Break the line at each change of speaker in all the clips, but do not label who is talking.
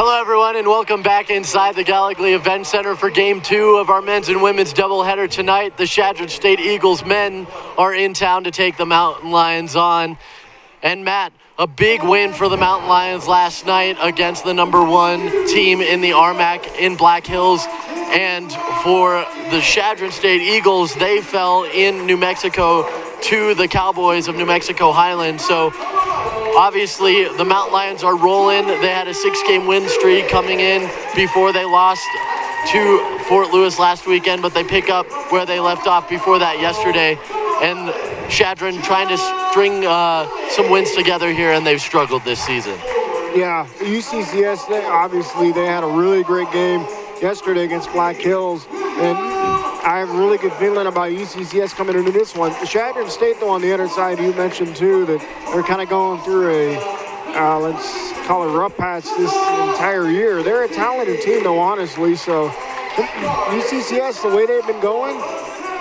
Hello, everyone, and welcome back inside the Gallogly Event Center for Game 2 of our men's and women's doubleheader tonight. The Chadron State Eagles men are in town to take the Mountain Lions on. And Matt, a big win for the Mountain Lions last night against the #1 team in the RMAC in Black Hills. And for the Chadron State Eagles, they fell in New Mexico to the Cowboys of New Mexico Highlands. So obviously the Mountain Lions are rolling. They had a 6-game win streak coming in before they lost to Fort Lewis last weekend, but they pick up where they left off before that yesterday. And Chadron trying to string some wins together here, and they've struggled this season.
Yeah, UCCS, they had a really great game yesterday against Black Hills, and I have a really good feeling about UCCS coming into this one. Chadron State, though, on the other side, you mentioned, too, that they're kind of going through a, let's call it rough patch this entire year. They're a talented team, though, honestly, so UCCS, the way they've been going,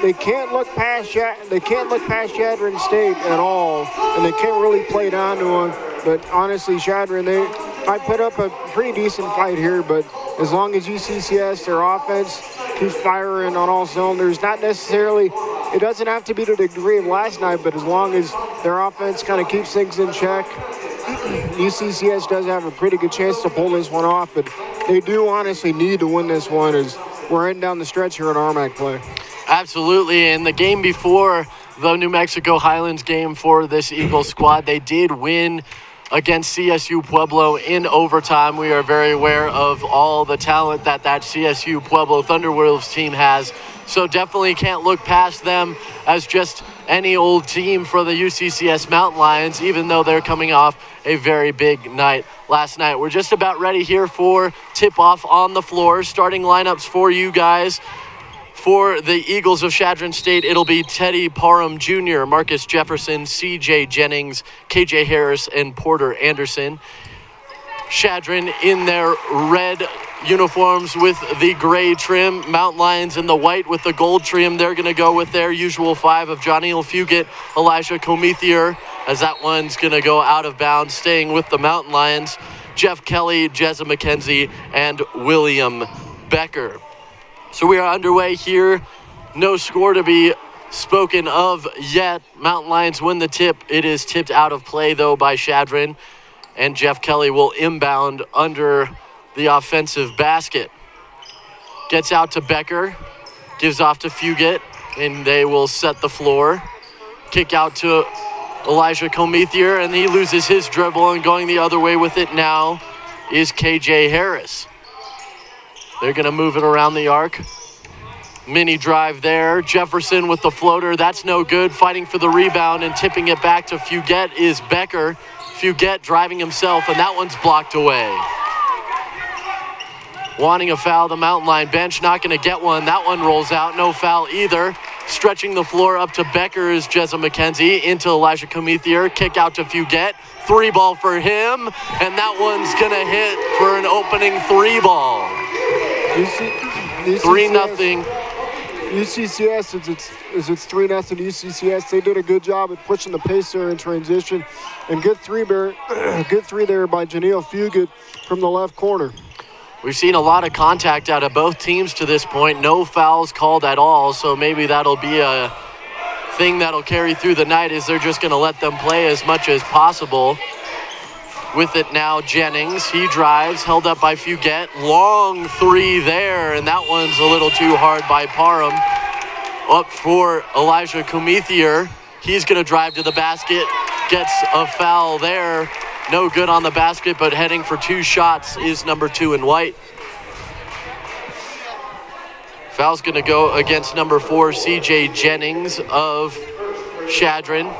they can't look past Chadron State at all, and they can't really play down to them. But honestly, Chadron, they might put up a pretty decent fight here, but as long as UCCS, their offense keeps firing on all cylinders, not necessarily, it doesn't have to be to the degree of last night, but as long as their offense kind of keeps things in check, UCCS does have a pretty good chance to pull this one off, but they do honestly need to win this one as we're heading down the stretch here in RMAC play.
Absolutely, and the game before the New Mexico Highlands game for this Eagles squad, they did win against CSU Pueblo in overtime. We are very aware of all the talent that CSU Pueblo Thunderwolves team has, so definitely can't look past them as just any old team for the UCCS Mountain Lions, even though they're coming off a very big night last night. We're just about ready here for tip-off on the floor. Starting lineups for you guys. For the Eagles of Chadron State, it'll be Teddy Parham Jr., Marcus Jefferson, C.J. Jennings, K.J. Harris, and Porter Anderson. Chadron in their red uniforms with the gray trim. Mountain Lions in the white with the gold trim. They're going to go with their usual 5 of Johnny Fugit, Elijah Comethier, as that one's going to go out of bounds, staying with the Mountain Lions. Jeff Kelly, Jezza McKenzie, and William Becker. So we are underway here. No score to be spoken of yet. Mountain Lions win the tip. It is tipped out of play, though, by Chadron. And Jeff Kelly will inbound under the offensive basket. Gets out to Becker. Gives off to Fugit. And they will set the floor. Kick out to Elijah Comethier. And he loses his dribble. And going the other way with it now is K.J. Harris. They're going to move it around the arc. Mini drive there. Jefferson with the floater. That's no good. Fighting for the rebound and tipping it back to Fugit is Becker. Fugit driving himself, and that one's blocked away. Wanting a foul, the Mountain Lion bench. Not going to get one. That one rolls out. No foul either. Stretching the floor up to Becker is Jezza McKenzie. Into Elijah Comethier. Kick out to Fugit. 3-ball for him. And that one's going to hit for an opening 3-ball. 3-0.
UCCS, it's 3-0 UCCS. They did a good job at pushing the pace there in transition. And good three there by Janelle Fugit from the left corner.
We've seen a lot of contact out of both teams to this point. No fouls called at all, so maybe that'll be a thing that'll carry through the night, is they're just going to let them play as much as possible. With it now, Jennings. He drives, held up by Fugit. Long 3 there, and that one's a little too hard by Parham. Up for Elijah Comethier. He's going to drive to the basket. Gets a foul there. No good on the basket, but heading for 2 shots is number 2 in white. Foul's going to go against number 4, C.J. Jennings of Chadron.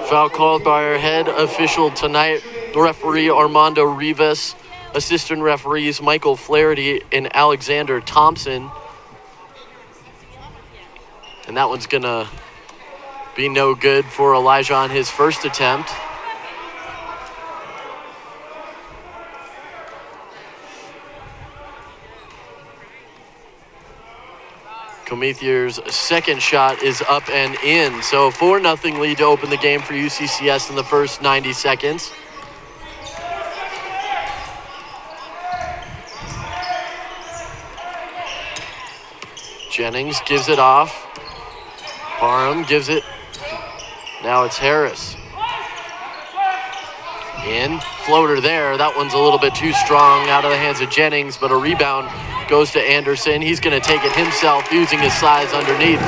Foul called by our head official tonight, referee Armando Rivas, assistant referees Michael Flaherty and Alexander Thompson. And that one's going to be no good for Elijah on his first attempt. Comethier's second shot is up and in. So 4-0 lead to open the game for UCCS in the first 90 seconds. Jennings gives it off. Parham gives it. Now it's Harris. In, floater there. That one's a little bit too strong out of the hands of Jennings, but a rebound goes to Anderson. He's going to take it himself using his size underneath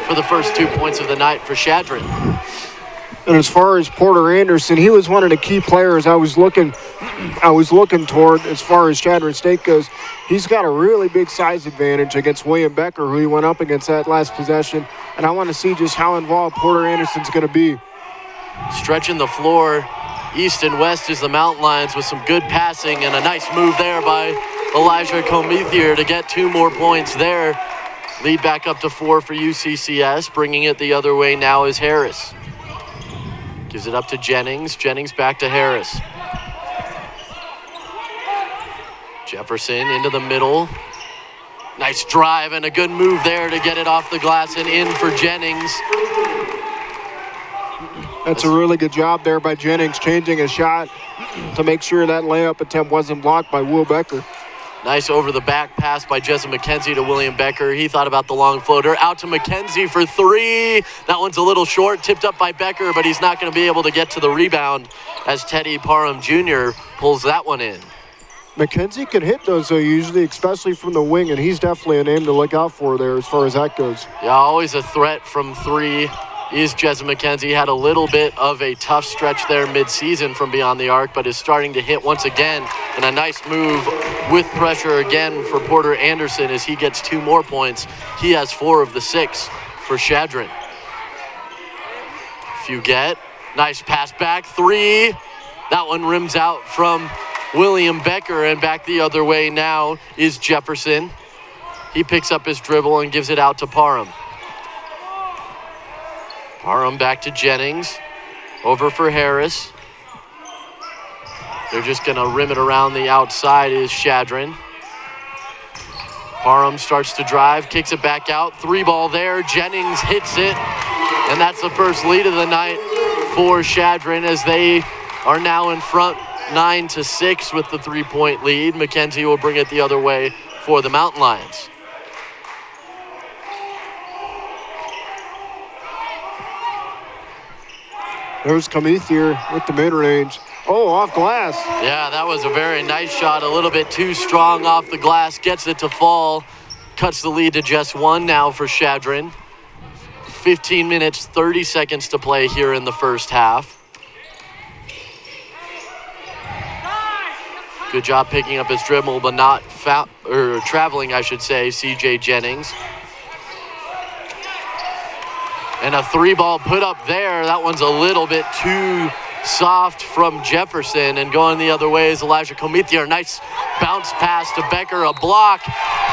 for the first 2 points of the night for Chadron.
And as far as Porter Anderson, he was one of the key players I was looking toward as far as Chadron State goes. He's got a really big size advantage against William Becker, who he went up against that last possession. And I want to see just how involved Porter Anderson's going to be.
Stretching the floor east and west is the Mountain Lions with some good passing and a nice move there by Elijah Comethier to get 2 more points there. Lead back up to 4 for UCCS. Bringing it the other way now is Harris. Gives it up to Jennings. Jennings back to Harris. Jefferson into the middle. Nice drive and a good move there to get it off the glass and in for Jennings.
That's a really good job there by Jennings, changing his shot to make sure that layup attempt wasn't blocked by Will Becker.
Nice over-the-back pass by Jesse McKenzie to William Becker. He thought about the long floater. Out to McKenzie for 3. That one's a little short, tipped up by Becker, but he's not going to be able to get to the rebound as Teddy Parham Jr. pulls that one in.
McKenzie can hit those, though, usually, especially from the wing, and he's definitely a name to look out for there as far as that goes.
Yeah, always a threat from 3 is Jesse McKenzie. Had a little bit of a tough stretch there mid-season from beyond the arc, but is starting to hit once again. And a nice move with pressure again for Porter Anderson as he gets 2 more points. He has 4 of the 6 for Chadron. Fugate, nice pass back, 3. That one rims out from William Becker, and back the other way now is Jefferson. He picks up his dribble and gives it out to Parham. Parham back to Jennings. Over for Harris. They're just going to rim it around the outside is Chadron. Parham starts to drive, kicks it back out. 3 ball there. Jennings hits it. And that's the first lead of the night for Chadron as they are now in front 9-6 with the 3-point lead. McKenzie will bring it the other way for the Mountain Lions.
There's Comethier with the mid-range. Oh, off glass.
Yeah, that was a very nice shot. A little bit too strong off the glass. Gets it to fall. Cuts the lead to just 1 now for Chadron. 15 minutes, 30 seconds to play here in the first half. Good job picking up his dribble, but not traveling, I should say, CJ Jennings. And a 3-ball put up there. That one's a little bit too soft from Jefferson. And going the other way is Elijah Comethier. Nice bounce pass to Becker, a block.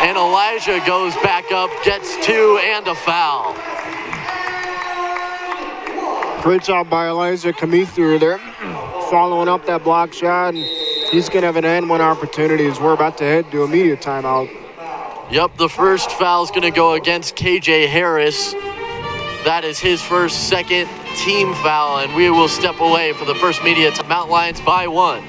And Elijah goes back up, gets 2 and a foul.
Great job by Elijah Comethier there, following up that block shot. And he's going to have an and one opportunity as we're about to head to immediate timeout.
Yep, the first foul is going to go against KJ Harris. That is his first, second team foul, and we will step away for the first media time. Mountain Lions by 1.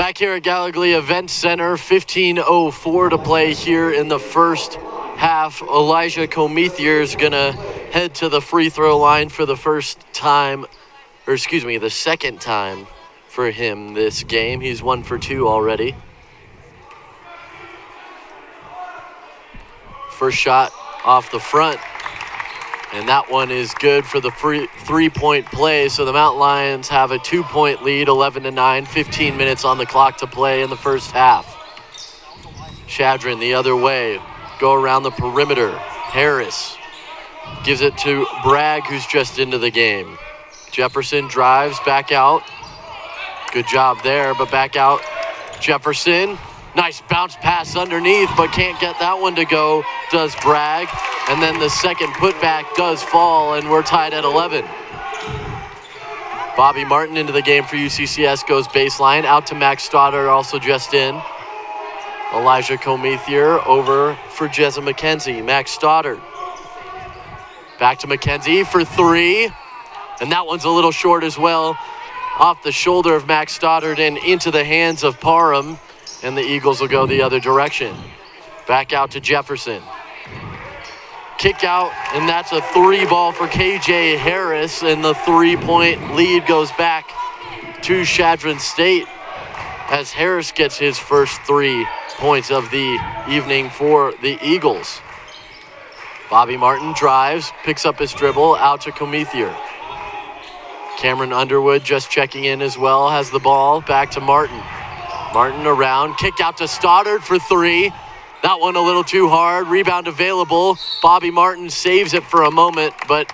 Back here at Gallogly Event Center, 15:04 to play here in the first half. Elijah Comethier is going to head to the free throw line for the the second time for him this game. He's 1 for 2 already. First shot off the front, and that one is good for the three-point play. So the Mountain Lions have a 2-point lead, 11-9, 15 minutes on the clock to play in the first half. Chadron the other way, go around the perimeter. Harris gives it to Bragg, who's just into the game. Jefferson drives back out. Good job there, but back out. Jefferson, nice bounce pass underneath, but can't get that one to go, does Bragg. And then the second putback does fall, and we're tied at 11. Bobby Martin into the game for UCCS goes baseline, out to Max Stoddard, also just in. Elijah Comethier over for Jezza McKenzie. Max Stoddard. Back to McKenzie for 3. And that one's a little short as well. Off the shoulder of Max Stoddard and into the hands of Parham. And the Eagles will go the other direction. Back out to Jefferson. Kick out, and that's a 3 ball for KJ Harris. And the 3-point lead goes back to Chadron State as Harris gets his first 3 points of the evening for the Eagles. Bobby Martin drives, picks up his dribble, out to Comethier. Cameron Underwood just checking in as well, has the ball, back to Martin. Martin around, kick out to Stoddard for 3. That one a little too hard, rebound available. Bobby Martin saves it for a moment, but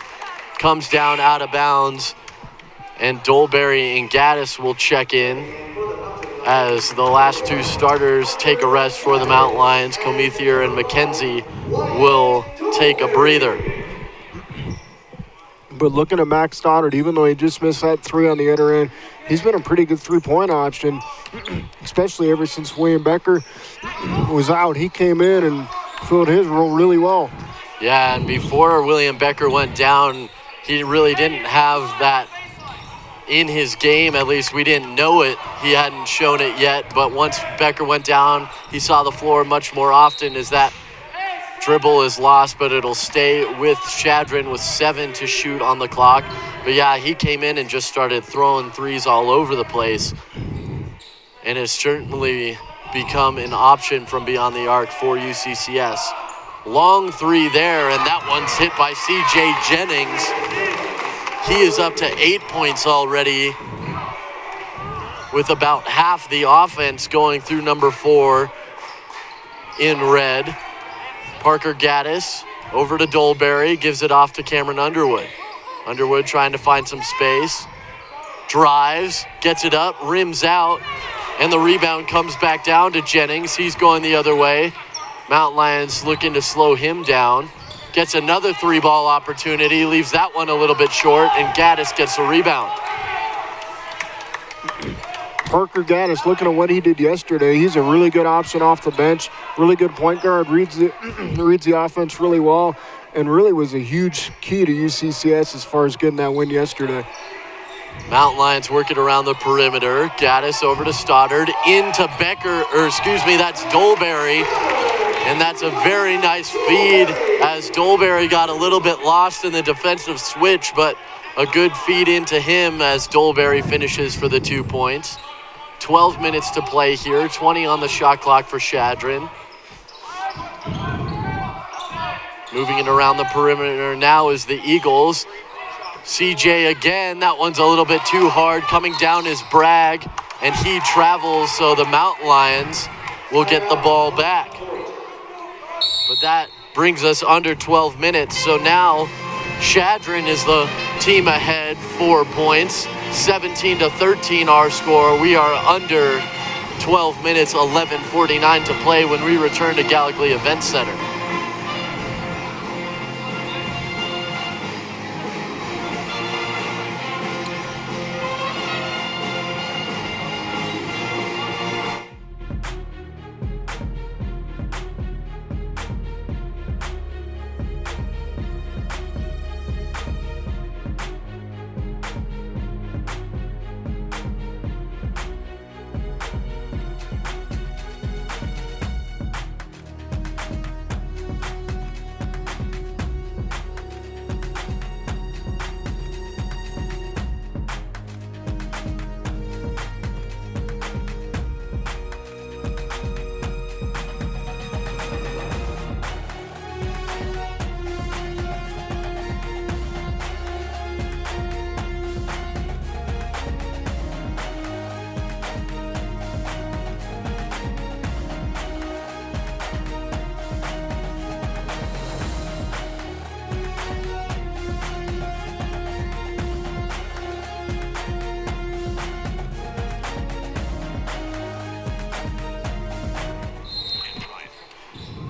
comes down out of bounds. And Dolberry and Gaddis will check in as the last 2 starters take a rest for the Mountain Lions. Comethier and McKenzie will take a breather.
But looking at Max Stoddard, even though he just missed that 3 on the other end, he's been a pretty good 3-point option, especially ever since William Becker was out. He came in and filled his role really well.
Yeah, and before William Becker went down, he really didn't have that in his game. At least we didn't know it. He hadn't shown it yet. But once Becker went down, he saw the floor much more often as that dribble is lost, but it'll stay with Chadron with 7 to shoot on the clock. But yeah, he came in and just started throwing 3s all over the place and has certainly become an option from beyond the arc for UCCS. Long 3 there, and that one's hit by CJ Jennings. He is up to 8 points already, with about half the offense going through number 4 in red. Parker Gaddis over to Dolberry, gives it off to Cameron Underwood. Underwood trying to find some space. Drives, gets it up, rims out, and the rebound comes back down to Jennings. He's going the other way. Mountain Lions looking to slow him down. Gets another 3-ball opportunity, leaves that one a little bit short, and Gaddis gets a rebound.
Parker Gaddis, looking at what he did yesterday, he's a really good option off the bench, really good point guard, reads the offense really well, and really was a huge key to UCCS as far as getting that win yesterday.
Mountain Lions working around the perimeter. Gaddis over to Stoddard, into Becker, that's Dolberry. And that's a very nice feed as Dolberry got a little bit lost in the defensive switch, but a good feed into him as Dolberry finishes for the 2 points. 12 minutes to play here, 20 on the shot clock for Chadron. Moving it around the perimeter now is the Eagles. CJ again, that one's a little bit too hard. Coming down is Bragg, and he travels, so the Mountain Lions will get the ball back. But that brings us under 12 minutes, so now Chadron is the team ahead, 4 points. 17-13 our score. We are under 12 minutes, 11:49 to play when we return to Gallogly Event Center.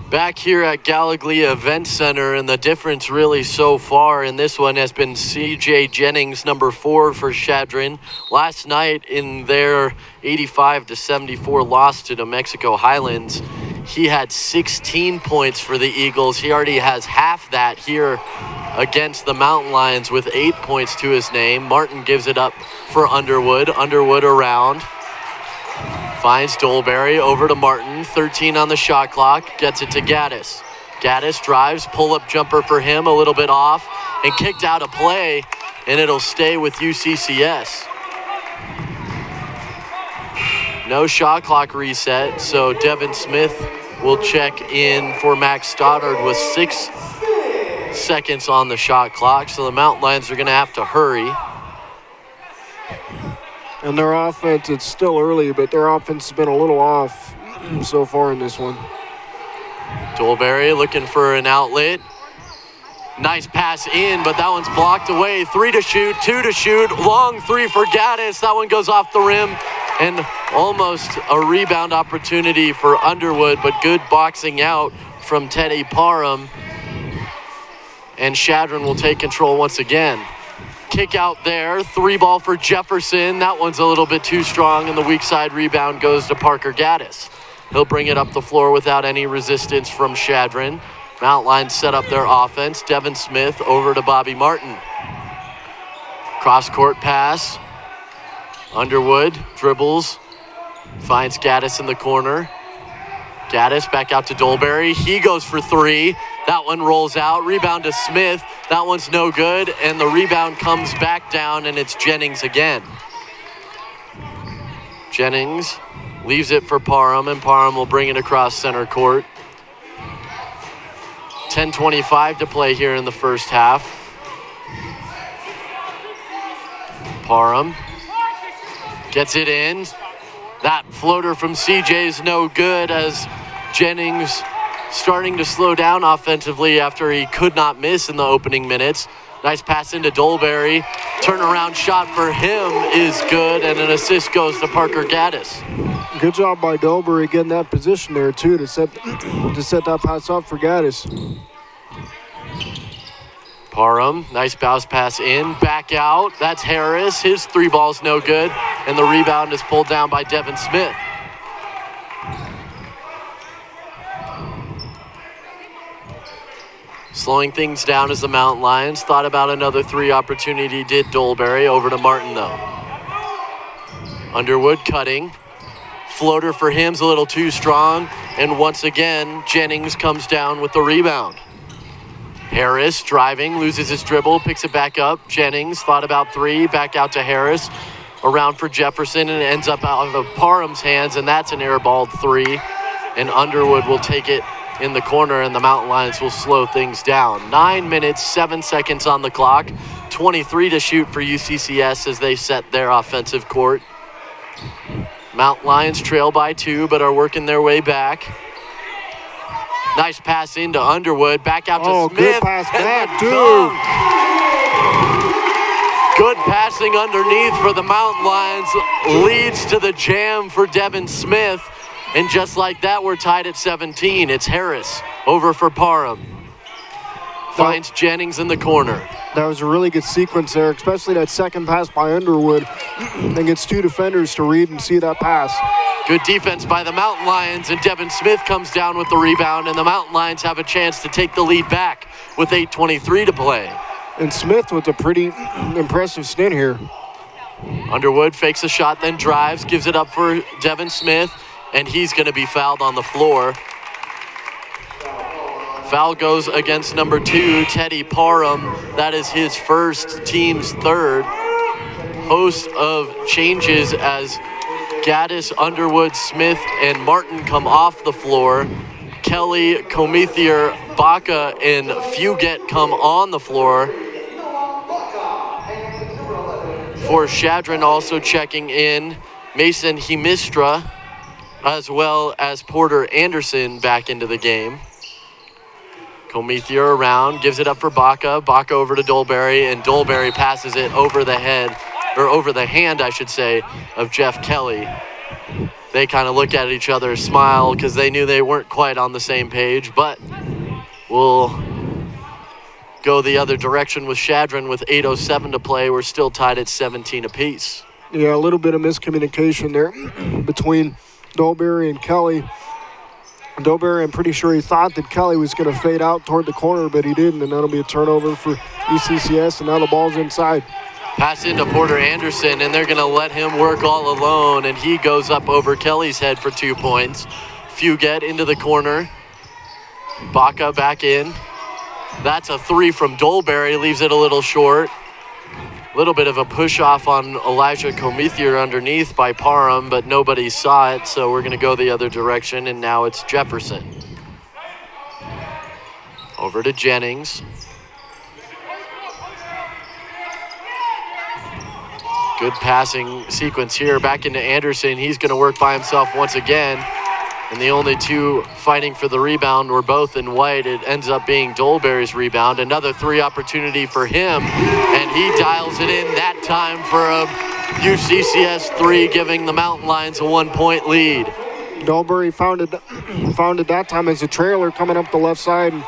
Back here at Gallogly Event Center, and the difference really so far in this one has been CJ Jennings, number 4 for Chadron. Last night in their 85-74 loss to New Mexico Highlands, he had 16 points for the Eagles. He already has half that here against the Mountain Lions with 8 points to his name. Martin gives it up for Underwood. Underwood around. Finds Dolberry, over to Martin, 13 on the shot clock, gets it to Gaddis. Gaddis drives, pull-up jumper for him, a little bit off, and kicked out of play, and it'll stay with UCCS. No shot clock reset, so Devin Smith will check in for Max Stoddard with 6 seconds on the shot clock, so the Mountain Lions are going to have to hurry.
And their offense, it's still early, but their offense has been a little off so far in this one.
Dolberry looking for an outlet. Nice pass in, but that one's blocked away. 3 to shoot, 2 to shoot. Long 3 for Gaddis. That one goes off the rim, and almost a rebound opportunity for Underwood, but good boxing out from Teddy Parham. And Chadron will take control once again. Kick out there, 3 ball for Jefferson. That one's a little bit too strong, and the weak side rebound goes to Parker Gaddis. He'll bring it up the floor without any resistance from Chadron. Mountain Lions set up their offense. Devin Smith over to Bobby Martin. Cross-court pass. Underwood dribbles, finds Gaddis in the corner. Gaddis back out to Dolberry. He goes for 3. That one rolls out. Rebound to Smith. That one's no good, and the rebound comes back down, and it's Jennings again. Jennings leaves it for Parham, and Parham will bring it across center court. 10:25 to play here in the first half. Parham gets it in. That floater from CJ's no good, as Jennings starting to slow down offensively after he could not miss in the opening minutes. Nice pass into Dolberry. Turnaround shot for him is good, and an assist goes to Parker Gaddis.
Good job by Dolberry getting that position there too to set that pass up for Gaddis.
Parham, nice bounce pass in, back out. That's Harris. His 3 ball's no good, and the rebound is pulled down by Devin Smith. Slowing things down as the Mountain Lions thought about another 3 opportunity, did Dolberry. Over to Martin though. Underwood cutting. Floater for him's a little too strong, and once again Jennings comes down with the rebound. Harris driving, loses his dribble, picks it back up. Jennings thought about 3, back out to Harris. Around for Jefferson, and it ends up out of Parham's hands, and that's an airballed 3. And Underwood will take it in the corner, and the Mountain Lions will slow things down. 9 minutes, 7 seconds on the clock. 23 to shoot for UCCS as they set their offensive court. Mountain Lions trail by 2, but are working their way back. Nice pass into Underwood, back out to Smith.
Good pass back, too.
Good passing underneath for the Mountain Lions. Leads to the jam for Devin Smith. And just like that, we're tied at 17. It's Harris over for Parham. Finds Jennings in the corner.
That was a really good sequence there, especially that second pass by Underwood. And gets 2 defenders to read and see that pass.
Good defense by the Mountain Lions, and Devin Smith comes down with the rebound, and the Mountain Lions have a chance to take the lead back with 8:23 to play.
And Smith with a pretty impressive stint here.
Underwood fakes a shot, then drives, gives it up for Devin Smith, and he's going to be fouled on the floor. Foul goes against number 2, Teddy Parham. That is his first, team's 3rd. Host of changes as Gaddis, Underwood, Smith, and Martin come off the floor. Kelly, Comethier, Baca, and Fugett come on the floor. For Chadron also checking in, Mason Himistra, as well as Porter Anderson back into the game. Comethier around, gives it up for Baca. Baca over to Dolberry, and Dolberry passes it over the head, or over the hand, I should say, of Jeff Kelly. they kind of look at each other, smile, because they knew they weren't quite on the same page. But we'll go the other direction with Chadron with 8:07 to play. We're still tied at 17 apiece.
Yeah, a little bit of miscommunication there between Dolberry and Kelly. Dolberry, I'm pretty sure he thought that Kelly was going to fade out toward the corner, but he didn't, and that'll be a turnover for UCCS, and now the ball's inside.
Pass into Porter Anderson, and they're going to let him work all alone, and he goes up over Kelly's head for 2 points. Fugate into the corner. Baca back in. That's a three from Dolberry, leaves it a little short. A little bit of a push-off on Elijah Comethier underneath by Parham, but nobody saw it, so we're going to go the other direction, and now it's Jefferson. Over to Jennings. Good passing sequence here. Back into Anderson. He's going to work by himself once again. And the only two fighting for the rebound were both in white. It ends up being Dolberry's rebound. Another three opportunity for him. And he dials it in that time for a UCCS three, giving the Mountain Lions a 1 point lead.
Dolberry found it that time as a trailer coming up the left side. And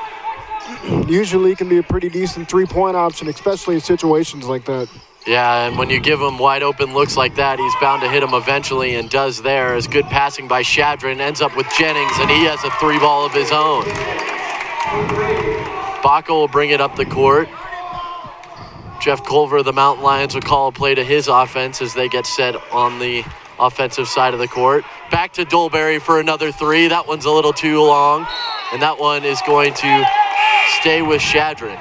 usually can be a pretty decent 3-point option, especially in situations like that.
Yeah, and when you give him wide open looks like that, he's bound to hit him eventually, and does there. As good passing by Chadron ends up with Jennings, and he has a three ball of his own. Baca will bring it up the court. Jeff Culver, the Mountain Lions, will call a play to his offense as they get set on the offensive side of the court. Back to Dolberry for another three. That one's a little too long, and that one is going to stay with Chadron.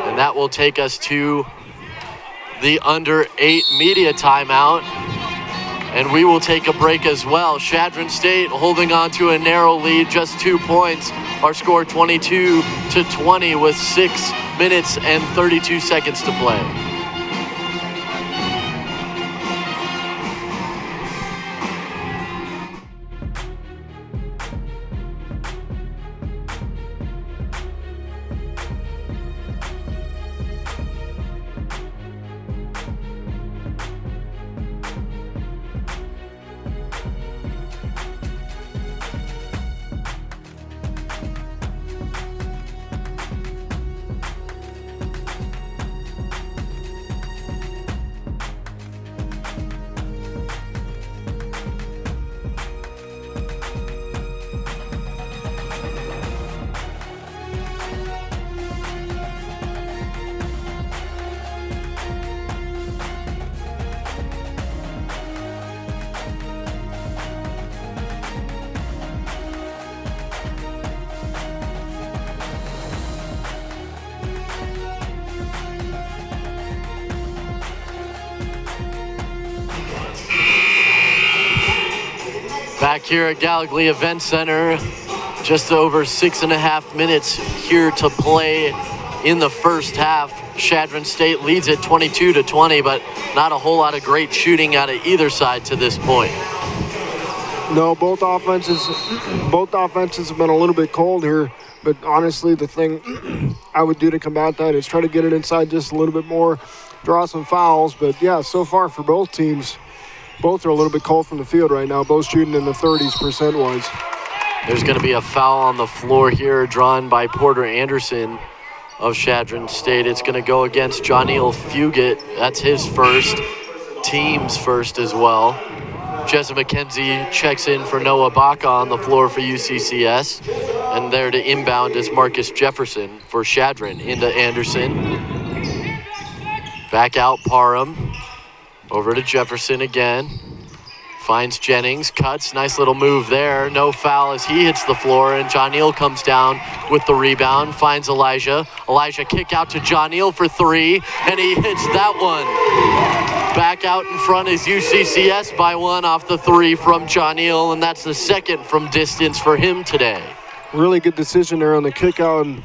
And that will take us to the under 8 media timeout. And we will take a break as well. Chadron State holding on to a narrow lead, just 2 points. Our score 22-20 with 6 minutes and 32 seconds to play. Back here at Gallogly Event Center, just over 6.5 minutes here to play in the first half. Chadron State leads it 22-20, but not a whole lot of great shooting out of either side to this point.
No, both offenses have been a little bit cold here, but honestly, the thing I would do to combat that is try to get it inside just a little bit more, draw some fouls. But yeah, so far for both teams, both are a little bit cold from the field right now, both shooting in the 30s percent-wise.
There's going to be a foul on the floor here drawn by Porter Anderson of Chadron State. It's going to go against Johniel Fugate. That's his first, team's first as well. Jesse McKenzie checks in for Noah Baca on the floor for UCCS. And there to inbound is Marcus Jefferson for Chadron into Anderson. Back out Parham. Over to Jefferson again. Finds Jennings, cuts, nice little move there. No foul as he hits the floor, and Johniel comes down with the rebound, finds Elijah. Elijah kick out to Johniel for three, and he hits that one. Back out in front is UCCS by one off the three from Johniel, and that's the second from distance for him today.
Really good decision there on the kick out. And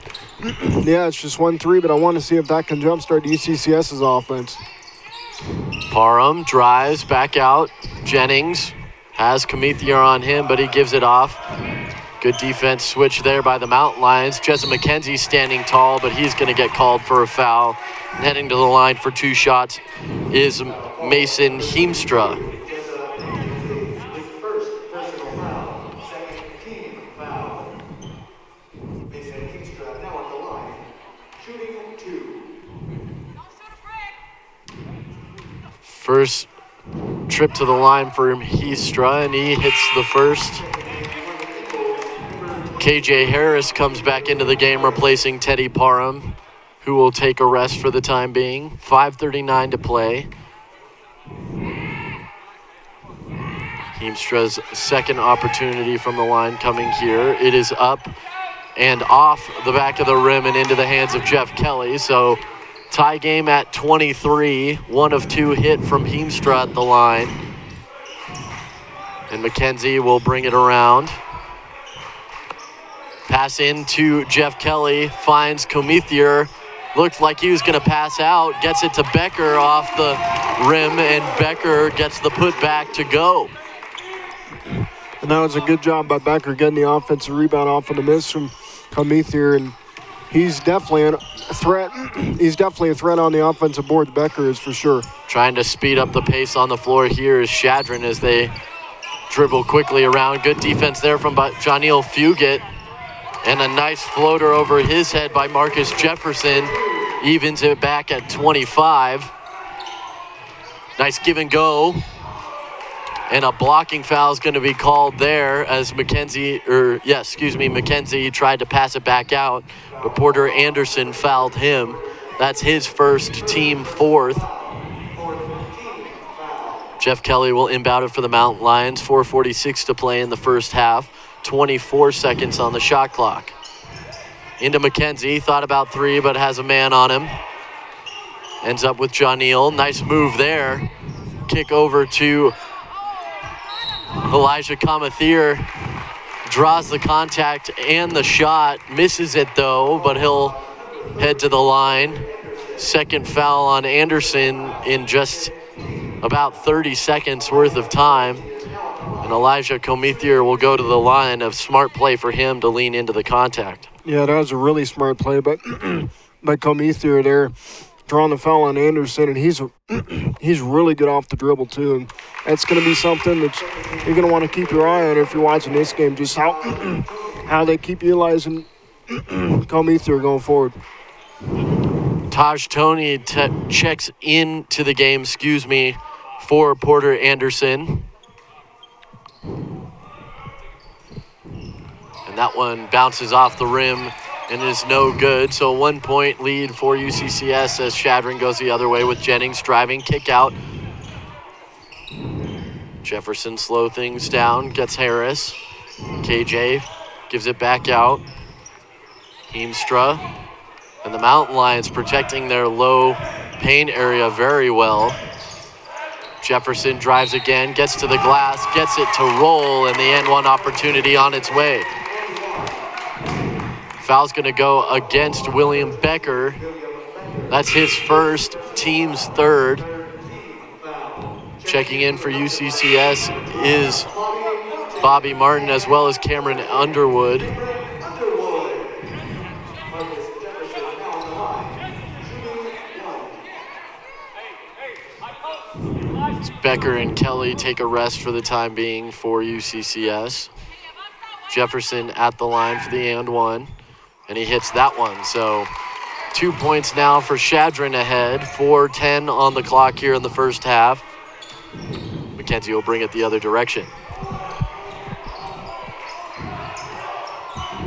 yeah, it's just 1-3, but I want to see if that can jumpstart UCCS's offense.
Parham drives back out. Jennings has Comethier on him, but he gives it off. Good defense switch there by the Mountain Lions. Jesse McKenzie standing tall, but he's going to get called for a foul. Heading to the line for 2 shots is Mason Heemstra. First trip to the line for Heemstra, and he hits the first. KJ Harris comes back into the game, replacing Teddy Parham, who will take a rest for the time being. 5:39 to play. Heemstra's second opportunity from the line coming here. It is up and off the back of the rim and into the hands of Jeff Kelly. So tie game at 23. 1 of 2 hit from Heemstra at the line. And McKenzie will bring it around. Pass into Jeff Kelly, finds Comethier. Looked like he was going to pass out, gets it to Becker off the rim, and Becker gets the putback to go.
And that was a good job by Becker getting the offensive rebound off of the miss from Comethier, and he's definitely a threat. He's definitely a threat on the offensive board. Becker is for sure.
Trying to speed up the pace on the floor here is Chadron as they dribble quickly around. Good defense there from Janiel Fugit. And a nice floater over his head by Marcus Jefferson. Evens it back at 25. Nice give and go. And a blocking foul is going to be called there as McKenzie tried to pass it back out, but Porter Anderson fouled him. That's his first, team 4th. Jeff Kelly will inbound it for the Mountain Lions. 4:46 to play in the first half. 24 seconds on the shot clock. Into McKenzie, thought about 3, but has a man on him. Ends up with Janiel. Nice move there. Kick over to Elijah Comethier. Draws the contact and the shot. Misses it though, but he'll head to the line. Second foul on Anderson in just about 30 seconds worth of time. And Elijah Comethier will go to the line. Of smart play for him to lean into the contact.
Yeah, that was a really smart play, but by Comethier there, drawing the foul on Anderson, and he's really good off the dribble too. And that's going to be something that you're going to want to keep your eye on if you're watching this game, just how they keep utilizing Comethier going forward.
Taj Toney checks into the game, for Porter Anderson. And that one bounces off the rim and is no good. So a 1-point lead for UCCS as Chadron goes the other way with Jennings driving, kick out. Jefferson slow things down, gets Harris. KJ gives it back out. Heemstra and the Mountain Lions protecting their low paint area very well. Jefferson drives again, gets to the glass, gets it to roll, and the and one opportunity on its way. Foul's going to go against William Becker. That's his first, team's 3rd. Checking in for UCCS is Bobby Martin as well as Cameron Underwood. Becker and Kelly take a rest for the time being for UCCS. Jefferson at the line for the and one, and he hits that one. So 2 points now for Chadron ahead. 4:10 on the clock here in the first half. McKenzie will bring it the other direction.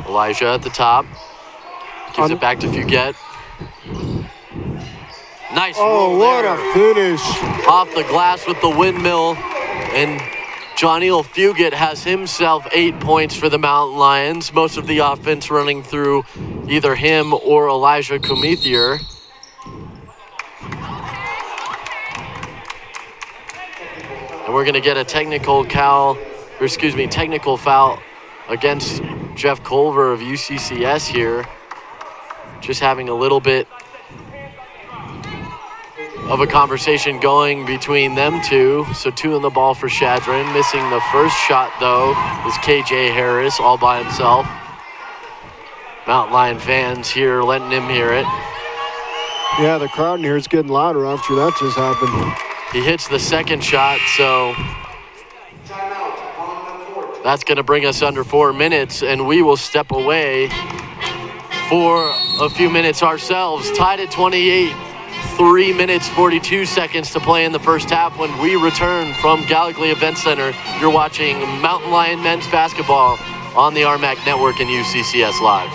Elijah at the top. Gives it back to Fugit. Nice move
what
there.
a finish.
Off the glass with the windmill. And Janiel Fugit has himself 8 points for the Mountain Lions. Most of the offense running through either him or Elijah Comethier. And we're going to get a technical foul against Jeff Culver of UCCS here. Just having a little bit of a conversation going between them two. So 2 in the ball for Chadron. Missing the first shot, though, is KJ Harris all by himself. Mountain Lion fans here letting him hear it.
Yeah, the crowd in here is getting louder after that just happened.
He hits the second shot, so that's going to bring us under 4 minutes, and we will step away for a few minutes ourselves. Tied at 28, 3 minutes, 42 seconds to play in the first half. When we return from Gallogly Event Center, you're watching Mountain Lion men's basketball on the RMAC Network and UCCS Live.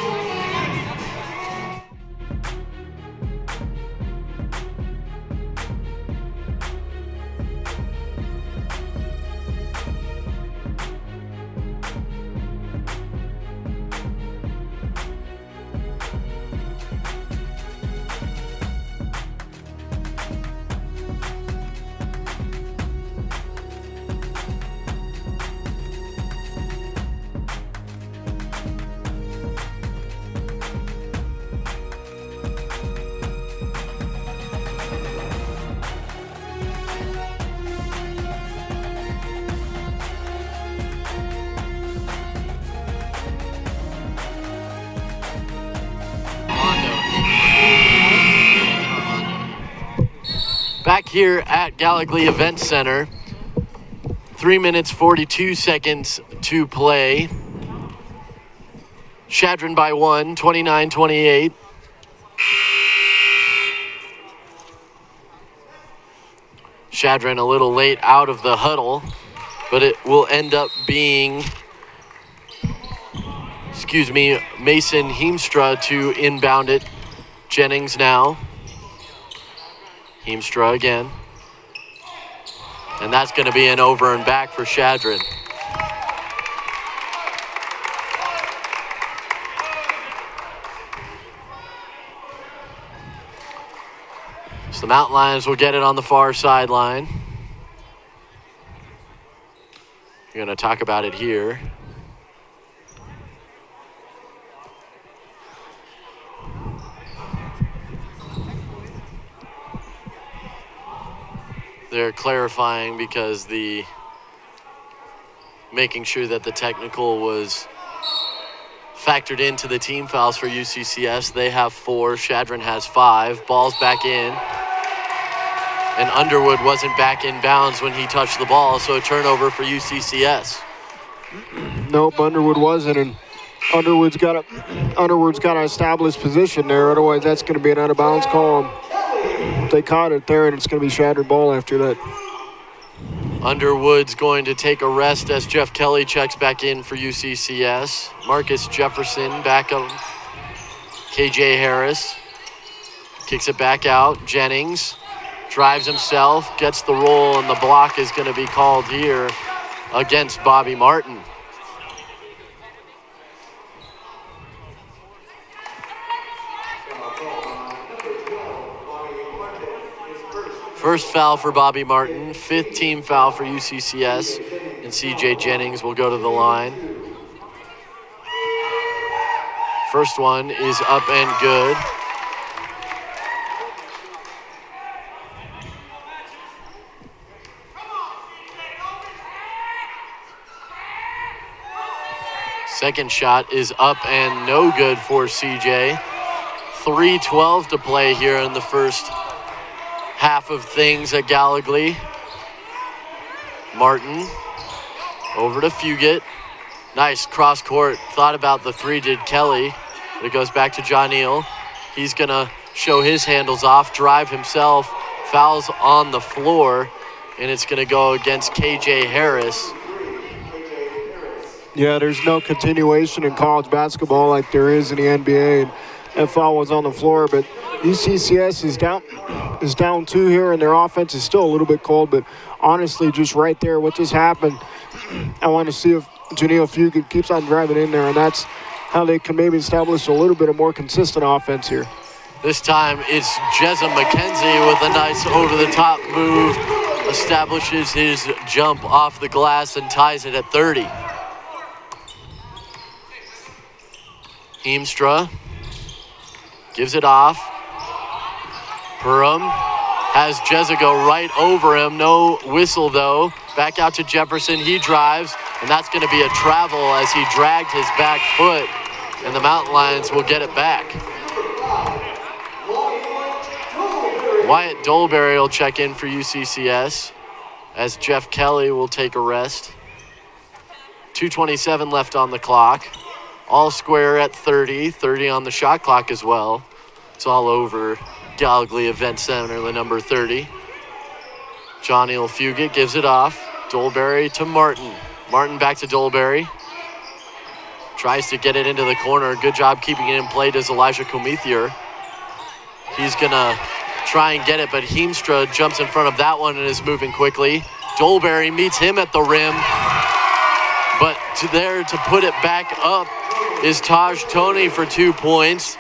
Back here at Gallogly Event Center, 3 minutes, 42 seconds to play. Chadron by 1, 29-28. Chadron a little late out of the huddle, but it will end up being, Mason Heemstra to inbound it. Jennings now. Heemstra again. And that's going to be an over and back for Chadron. So the Mountain Lions will get it on the far sideline. We're going to talk about it here. They're clarifying because making sure that the technical was factored into the team fouls for UCCS. They have 4, Chadron has 5. Ball's back in. And Underwood wasn't back in bounds when he touched the ball, so a turnover for UCCS.
Nope, Underwood wasn't, and Underwood's got to establish position there. Otherwise, that's going to be an out of bounds call. They caught it there, and it's going to be shattered ball after that.
Underwood's going to take a rest as Jeff Kelly checks back in for UCCS. Marcus Jefferson back up. KJ Harris kicks it back out. Jennings drives himself, gets the roll, and the block is going to be called here against Bobby Martin. First foul for Bobby Martin, 5th team foul for UCCS, and CJ Jennings will go to the line. First one is up and good. Second shot is up and no good for CJ. 3:12 to play here in the first half of things at Gallogly. Martin over to Fugit. Nice cross court. Thought about the 3 did Kelly, but it goes back to John Neal. He's gonna show his handles off, drive himself, fouls on the floor, and it's gonna go against KJ Harris.
Yeah, there's no continuation in college basketball like there is in the NBA. And that foul was on the floor, but UCCS is down 2 here, and their offense is still a little bit cold. But honestly, just right there, what just happened, I want to see if Janelle Fugit keeps on driving in there, and that's how they can maybe establish a little bit of more consistent offense here.
This time it's Jesem McKenzie with a nice over-the-top move, establishes his jump off the glass and ties it at 30. Heemstra gives it off. Perham has Jezza go right over him. No whistle, though. Back out to Jefferson. He drives, and that's going to be a travel as he dragged his back foot, and the Mountain Lions will get it back. Wyatt Dolberry will check in for UCCS as Jeff Kelly will take a rest. 2:27 left on the clock. All square at 30. 30 on the shot clock as well. It's all over Gallogly Event Center, the number 30. Johnny Fugit gives it off. Dolberry to Martin. Martin back to Dolberry. Tries to get it into the corner. Good job keeping it in play does Elijah Comethier. He's going to try and get it, but Heemstra jumps in front of that one and is moving quickly. Dolberry meets him at the rim. But there to put it back up is Taj Toney for 2 points.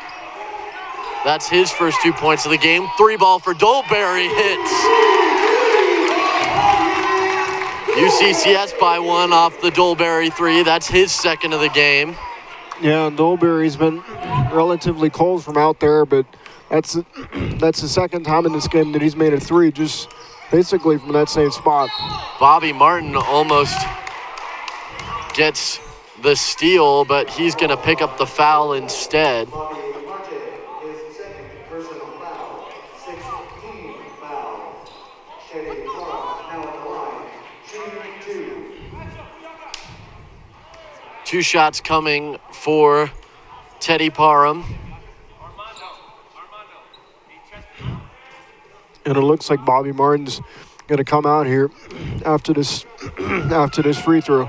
That's his first 2 points of the game. 3 ball for Dolberry hits. UCCS by 1 off the Dolberry 3. That's his second of the game.
Yeah, and Dolberry's been relatively cold from out there, but that's the second time in this game that he's made a 3, just basically from that same spot.
Bobby Martin almost gets the steal, but he's going to pick up the foul instead. Two shots coming for Teddy Parham.
And it looks like Bobby Martin's going to come out here after this free throw.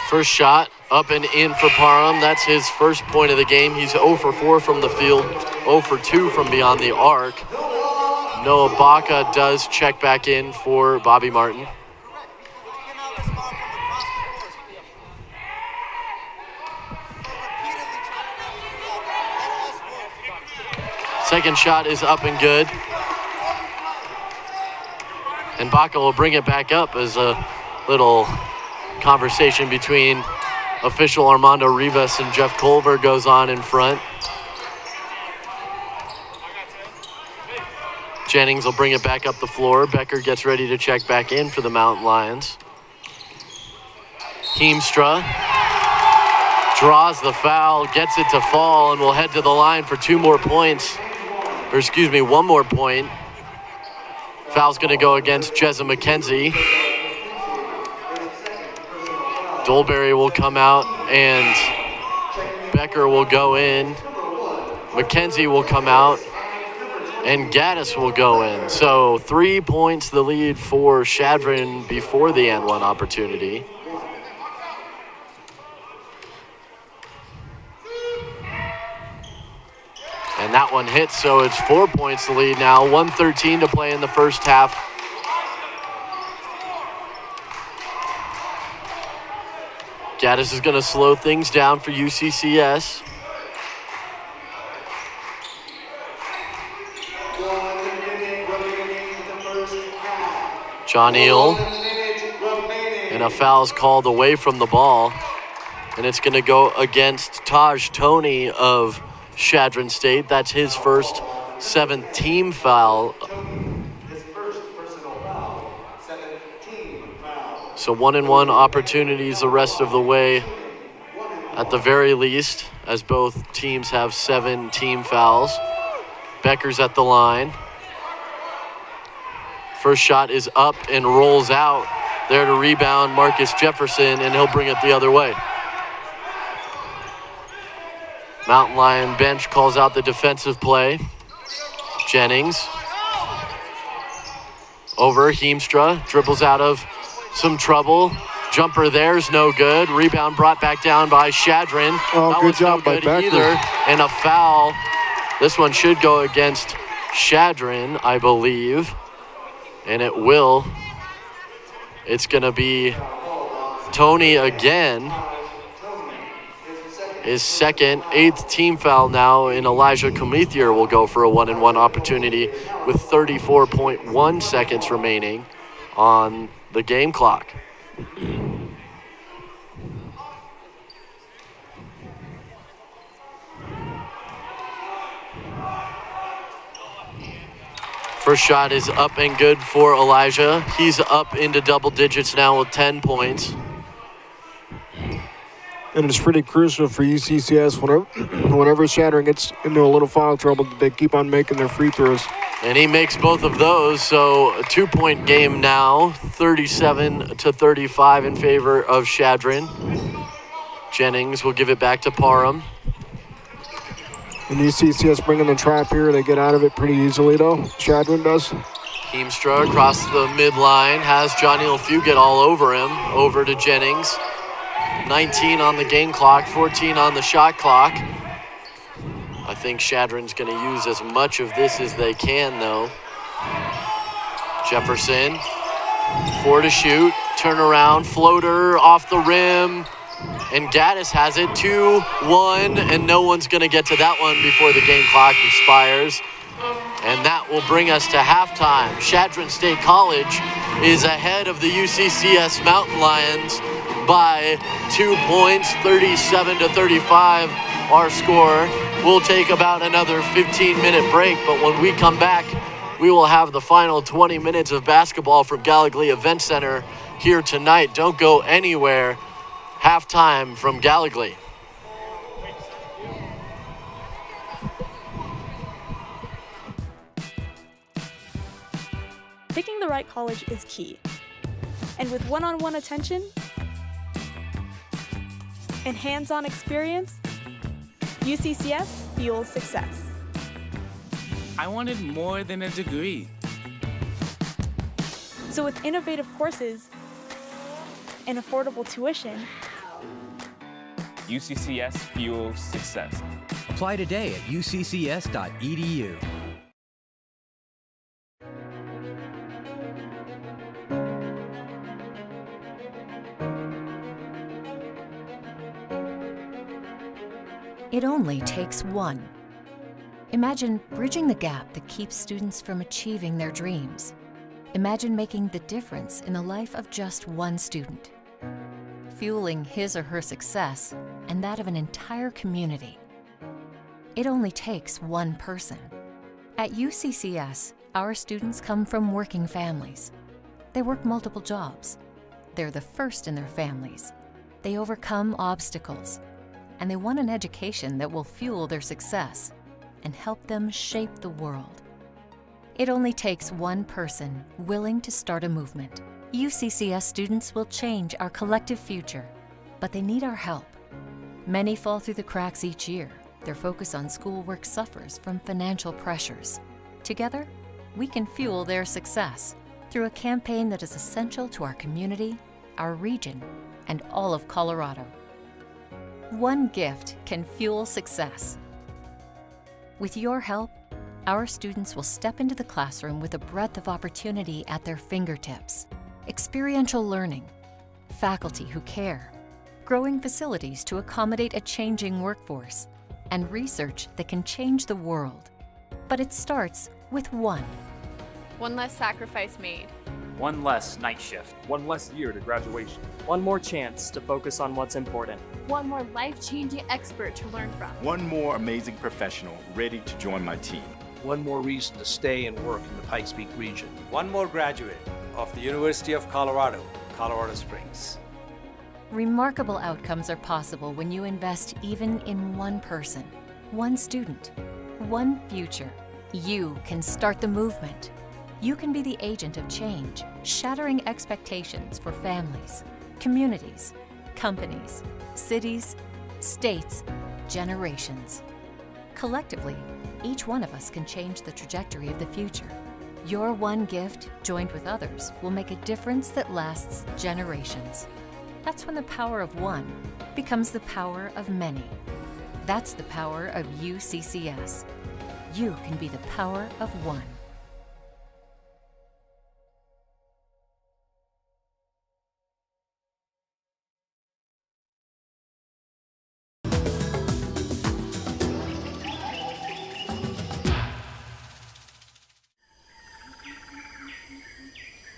First shot up and in for Parham. That's his first point of the game. He's 0 for 4 from the field, 0 for 2 from beyond the arc. Noah Baca does check back in for Bobby Martin. Second shot is up and good. And Baca will bring it back up as a little conversation between official Armando Rivas and Jeff Culver goes on in front. Jennings will bring it back up the floor. Becker gets ready to check back in for the Mountain Lions. Heemstra draws the foul, gets it to fall, and will head to the line for 2 more points. Or excuse me, 1 more point. Foul's going to go against Jezza McKenzie. Dolberry will come out and Becker will go in. McKenzie will come out and Gaddis will go in. So 3 points the lead for Chadron before the N1 opportunity. And that one hits, so it's 4 points the lead now. 1:13 to play in the first half. Gaddis is going to slow things down for UCCS. John Eel. And a foul's called away from the ball. And it's going to go against Taj Toney of Chadron State. That's his first 7th team foul. So 1-and-1 opportunities the rest of the way at the very least, as both teams have 7 team fouls. Becker's at the line. First shot is up and rolls out. There to rebound Marcus Jefferson, and he'll bring it the other way. Mountain Lion bench calls out the defensive play. Jennings. Over Heemstra, dribbles out of some trouble. Jumper there's no good. Rebound brought back down by Chadron.
Oh, good job by Becker.
Either. And a foul. This one should go against Chadron, I believe. And it will. It's going to be Toney again. His second, 8th team foul now, and Elijah Comethier will go for a 1-and-1 opportunity with 34.1 seconds remaining on the game clock. First shot is up and good for Elijah. He's up into double digits now with 10 points.
And it's pretty crucial for UCCS whenever Chadron gets into a little foul trouble, they keep on making their free throws.
And he makes both of those, so a 2-point game now, 37-35 in favor of Chadron. Jennings will give it back to Parham.
And UCCS bringing the trap here. They get out of it pretty easily, though. Chadron does.
Keemstra across the midline has Johnny Fugit all over him. Over to Jennings. 19 on the game clock, 14 on the shot clock. I think Chadron's going to use as much of this as they can, though. Jefferson, 4 to shoot, turnaround, floater off the rim, and Gaddis has it, 2-1, and no one's going to get to that one before the game clock expires. And that will bring us to halftime. Chadron State College is ahead of the UCCS Mountain Lions by 2 points, 37-35. Our score. We'll take about another 15-minute break, but when we come back, we will have the final 20 minutes of basketball from Gallogly Event Center here tonight. Don't go anywhere. Halftime from Gallogly.
Picking the right college is key. And with one-on-one attention and hands-on experience, UCCS fuels success.
I wanted more than a degree.
So with innovative courses and affordable tuition,
UCCS fuels success.
Apply today at uccs.edu.
It only takes one. Imagine bridging the gap that keeps students from achieving their dreams. Imagine making the difference in the life of just one student, fueling his or her success and that of an entire community. It only takes one person. At UCCS, our students come from working families. They work multiple jobs. They're the first in their families. They overcome obstacles. And they want an education that will fuel their success and help them shape the world. It only takes one person willing to start a movement. UCCS students will change our collective future, but they need our help. Many fall through the cracks each year. Their focus on schoolwork suffers from financial pressures. Together, we can fuel their success through a campaign that is essential to our community, our region, and all of Colorado. One gift can fuel success. With your help, our students will step into the classroom with a breadth of opportunity at their fingertips. Experiential learning, faculty who care, growing facilities to accommodate a changing workforce, and research that can change the world. But it starts with one.
One less sacrifice made.
One less night shift.
One less year to graduation.
One more chance to focus on what's important.
One more life-changing expert to learn from.
One more amazing professional ready to join my team.
One more reason to stay and work in the Pikes Peak region.
One more graduate of the University of Colorado, Colorado Springs.
Remarkable outcomes are possible when you invest even in one person, one student, one future. You can start the movement. You can be the agent of change, shattering expectations for families, communities, companies, cities, states, generations. Collectively, each one of us can change the trajectory of the future. Your one gift, joined with others, will make a difference that lasts generations. That's when the power of one becomes the power of many. That's the power of UCCS. You can be the power of one.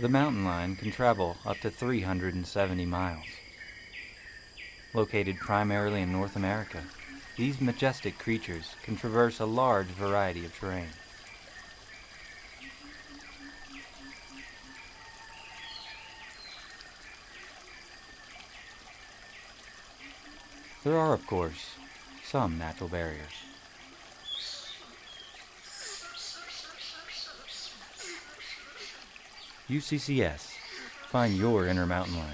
The mountain lion can travel up to 370 miles. Located primarily in North America, these majestic creatures can traverse a large variety of terrain. There are, of course, some natural barriers. UCCS. Find your inner mountain lion.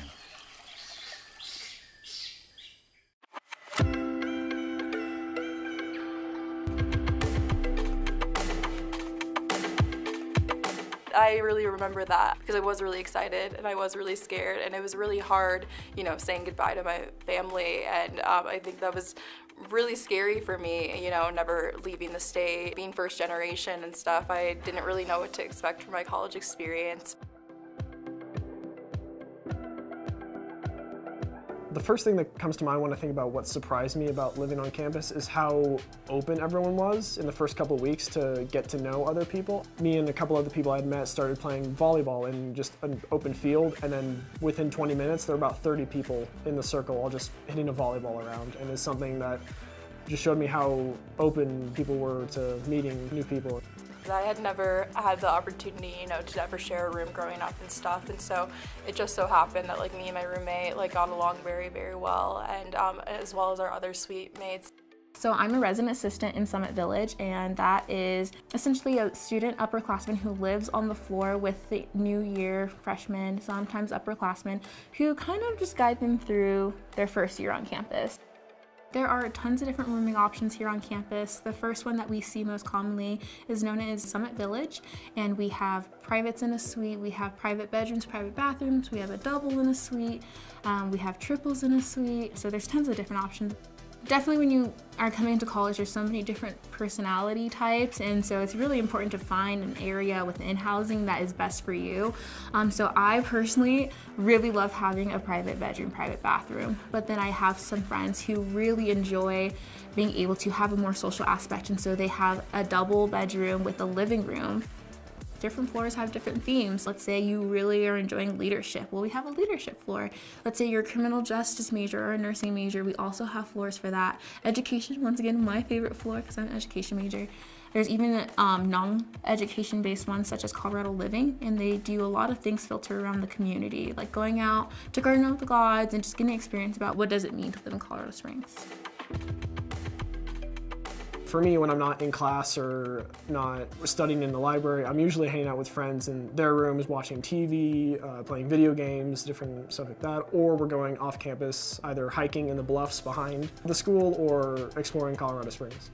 I really remember that because I was really excited and I was really scared, and it was really hard, you know, saying goodbye to my family, and I think that was really scary for me, you know, never leaving the state, being first generation and stuff. I didn't really know what to expect from my college experience.
The first thing that comes to mind when I think about what surprised me about living on campus is how open everyone was in the first couple of weeks to get to know other people. Me and a couple other people I had met started playing volleyball in just an open field, and then within 20 minutes there were about 30 people in the circle all just hitting a volleyball around, and it's something that just showed me how open people were to meeting new people.
I had never had the opportunity, you know, to ever share a room growing up and stuff, and so it just so happened that like me and my roommate like got along very, very well, and as well as our other suite mates.
So I'm a resident assistant in Summit Village, and that is essentially a student upperclassman who lives on the floor with the new year freshmen, sometimes upperclassmen, who kind of just guide them through their first year on campus. There are tons of different rooming options here on campus. The first one that we see most commonly is known as Summit Village, and we have privates in a suite, we have private bedrooms, private bathrooms, we have a double in a suite, we have triples in a suite, so there's tons of different options. Definitely when you are coming into college, there's so many different personality types, and so it's really important to find an area within housing that is best for you. So I personally really love having a private bedroom, private bathroom, but then I have some friends who really enjoy being able to have a more social aspect, and so they have a double bedroom with a living room. Different floors have different themes. Let's say you really are enjoying leadership. Well, we have a leadership floor. Let's say you're a criminal justice major or a nursing major. We also have floors for that. Education, once again, my favorite floor because I'm an education major. There's even non-education based ones such as Colorado Living, and they do a lot of things filter around the community, like going out to garden with the gods and just getting experience about what does it mean to live in Colorado Springs.
For me, when I'm not in class or not studying in the library, I'm usually hanging out with friends in their rooms, watching TV, playing video games, different stuff like that, or we're going off campus, either hiking in the bluffs behind the school or exploring Colorado Springs.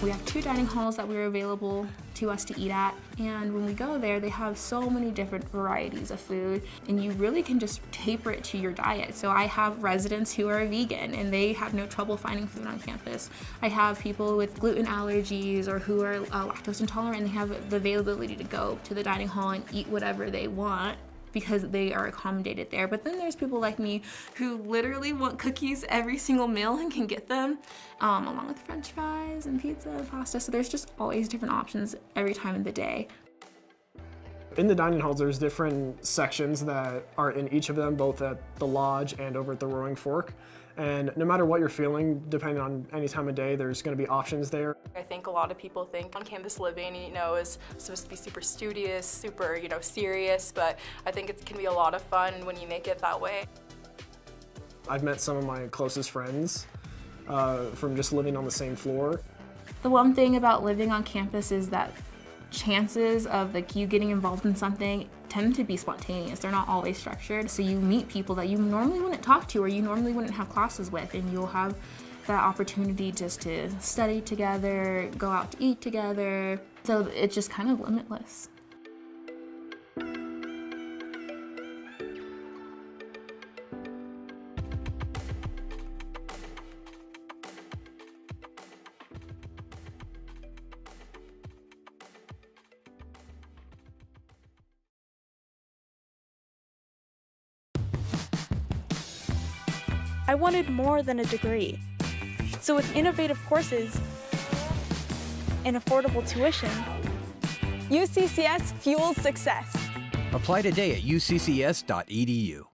We have 2 dining halls that we're available to us to eat at, and when we go there, they have so many different varieties of food, and you really can just taper it to your diet. So I have residents who are vegan, and they have no trouble finding food on campus. I have people with gluten allergies or who are lactose intolerant, and they have the availability to go to the dining hall and eat whatever they want because they are accommodated there. But then there's people like me who literally want cookies every single meal and can get them, along with french fries and pizza and pasta. So there's just always different options every time of the day.
In the dining halls, there's different sections that are in each of them, both at the lodge and over at the Roaring Fork. And no matter what you're feeling, depending on any time of day, there's going to be options there.
I think a lot of people think on-campus living, you know, is supposed to be super studious, super, you know, serious, but I think it can be a lot of fun when you make it that way.
I've met some of my closest friends from just living on the same floor.
The one thing about living on campus is that chances of like you getting involved in something tend to be spontaneous. They're not always structured. So you meet people that you normally wouldn't talk to or you normally wouldn't have classes with, and you'll have that opportunity just to study together, go out to eat together. So it's just kind of limitless.
I wanted more than a degree. So with innovative courses and affordable tuition, UCCS fuels success.
Apply today at uccs.edu.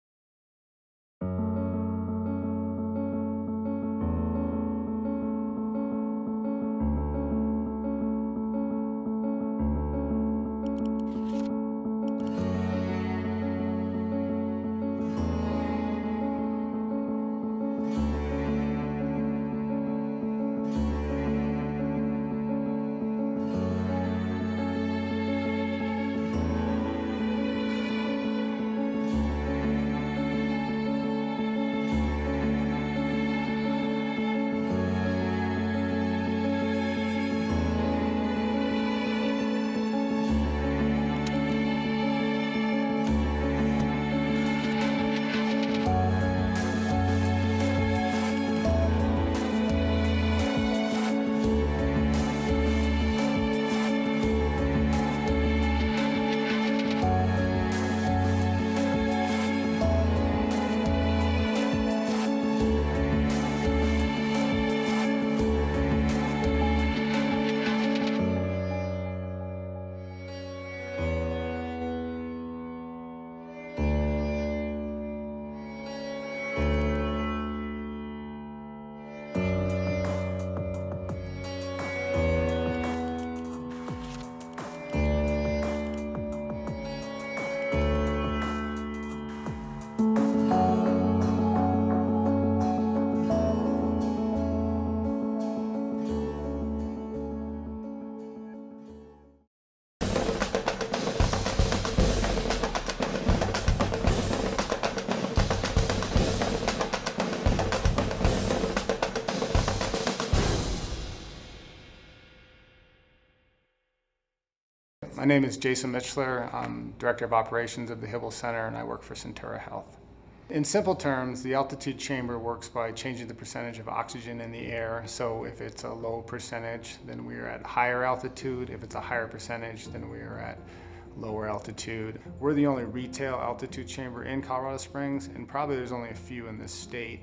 My name is Jason Mitchler. I'm Director of Operations of the Hibble Center, and I work for Centura Health. In simple terms, the altitude chamber works by changing the percentage of oxygen in the air. So if it's a low percentage, then we are at higher altitude. If it's a higher percentage, then we are at lower altitude. We're the only retail altitude chamber in Colorado Springs, and probably there's only a few in this state.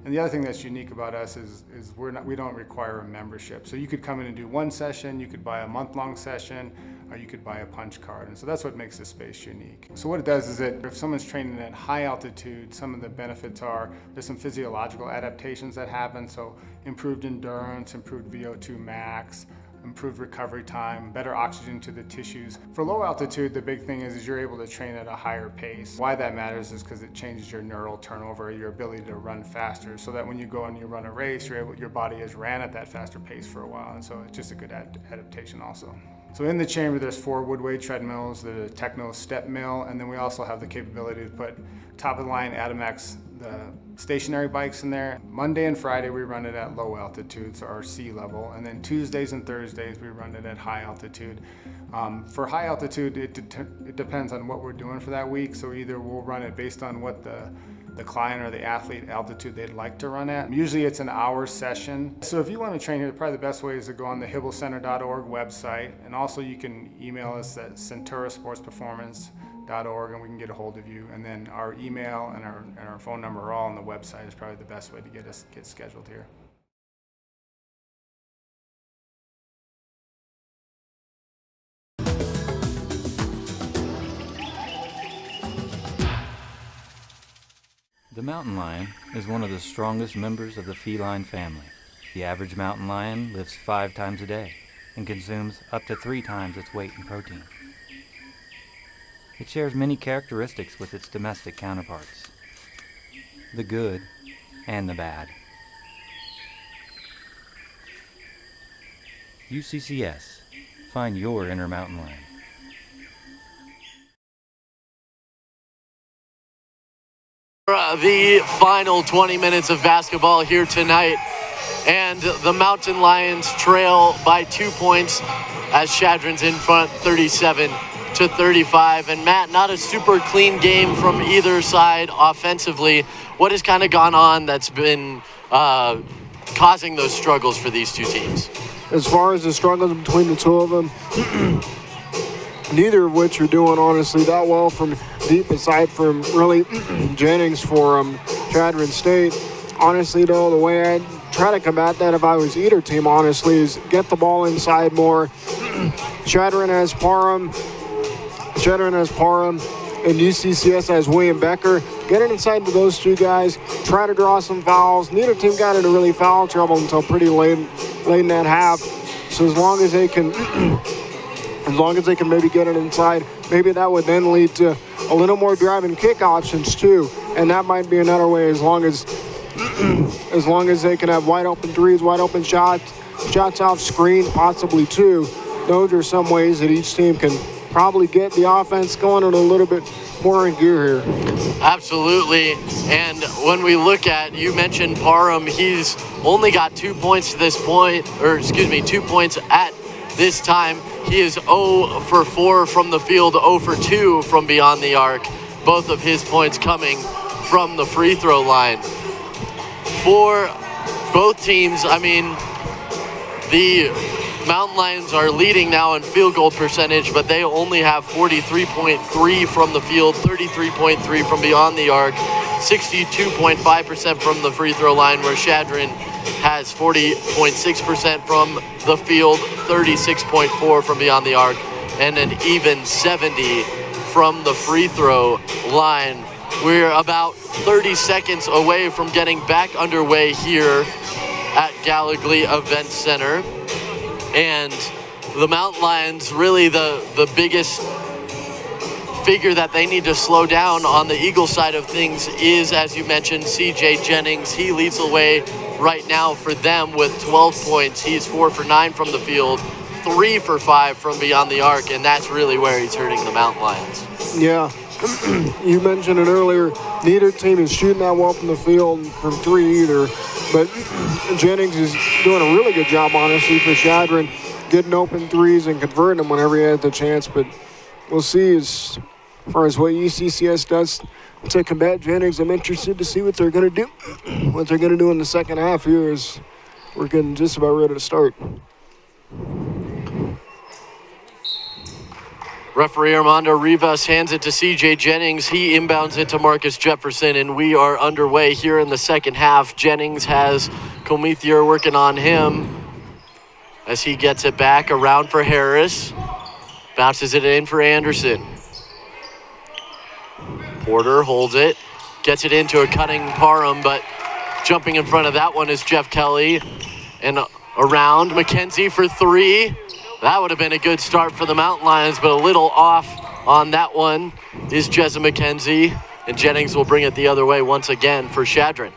And the other thing that's unique about us is we don't require a membership. So you could come in and do one session, you could buy a month-long session, or you could buy a punch card. And so that's what makes this space unique. So what it does is that if someone's training at high altitude, some of the benefits are there's some physiological adaptations that happen. So improved endurance, improved VO2 max, improved recovery time, better oxygen to the tissues. For low altitude, the big thing is you're able to train at a higher pace. Why that matters is because it changes your neural turnover, your ability to run faster, so that when you go and you run a race, your body has ran at that faster pace for a while, and so it's just a good adaptation also. So in the chamber, there's 4 wood-weight treadmills, the Techno step mill, and then we also have the capability to put top-of-the-line Atomex, the stationary bikes in there. Monday and Friday, we run it at low altitude, so our sea level, and then Tuesdays and Thursdays, we run it at high altitude. For high altitude, it depends on what we're doing for that week, so either we'll run it based on what the client or the athlete altitude they'd like to run at. Usually it's an hour session. So if you want to train here, probably the best way is to go on the hibblecenter.org website, and also you can email us at centurasportsperformance.org and we can get a hold of you. And then our email and our phone number are all on the website. Is probably the best way to get scheduled here.
The mountain lion is one of the strongest members of the feline family. The average mountain lion lives 5 times a day and consumes up to 3 times its weight in protein. It shares many characteristics with its domestic counterparts, the good and the bad. UCCS. Find your inner mountain lion.
The final 20 minutes of basketball here tonight, and the Mountain Lions trail by 2 points as Chadron's in front 37-35. And Matt, not a super clean game from either side offensively. What has kind of gone on that's been causing those struggles for these two teams?
As far as the struggles between the two of them, neither of which are doing, honestly, that well from deep, aside from really Jennings for Chadron State. Honestly, though, the way I'd try to combat that if I was either team, honestly, is get the ball inside more. Chadron has Parham, and UCCS has William Becker. Get it inside to those two guys. Try to draw some fouls. Neither team got into really foul trouble until pretty late in that half. So as long as they can maybe get it inside, maybe that would then lead to a little more drive and kick options too. And that might be another way, as long as they can have wide open threes, wide open shots off screen, possibly too. Those are some ways that each team can probably get the offense going in a little bit more in gear here.
Absolutely. And when we look at, you mentioned Parham, he's only got 2 points to this point, 2 points at this time. He is 0 for 4 from the field, 0 for 2 from beyond the arc. Both of his points coming from the free throw line. For both teams, I mean, the Mountain Lions are leading now in field goal percentage, but they only have 43.3 from the field, 33.3 from beyond the arc, 62.5% from the free throw line, where Chadron has 40.6% from the field, 36.4 from beyond the arc, and an even 70 from the free throw line. We're about 30 seconds away from getting back underway here at Gallogly Event Center. And the Mountain Lions, really the biggest figure that they need to slow down on the Eagle side of things is, as you mentioned, CJ Jennings. He leads the way right now for them with 12 points. He's 4 for 9 from the field, 3 for 5 from beyond the arc, and that's really where he's hurting the Mountain Lions.
Yeah, you mentioned it earlier. Neither team is shooting that well from the field from 3 either, but Jennings is doing a really good job, honestly, for Chadron, getting open threes and converting them whenever he has the chance. But we'll see as far as what UCCS does to combat Jennings. I'm interested to see what they're going to do. What they're going to do in the second half here as we're getting just about ready to start.
Referee Armando Rivas hands it to CJ Jennings. He inbounds it to Marcus Jefferson, and we are underway here in the second half. Jennings has Comethier working on him as he gets it back around for Harris. Bounces it in for Anderson. Porter holds it, gets it into a cutting Parham, but jumping in front of that one is Jeff Kelly. And around McKenzie for three. That would have been a good start for the Mountain Lions, but a little off on that one is Jezza McKenzie. And Jennings will bring it the other way once again for Chadron.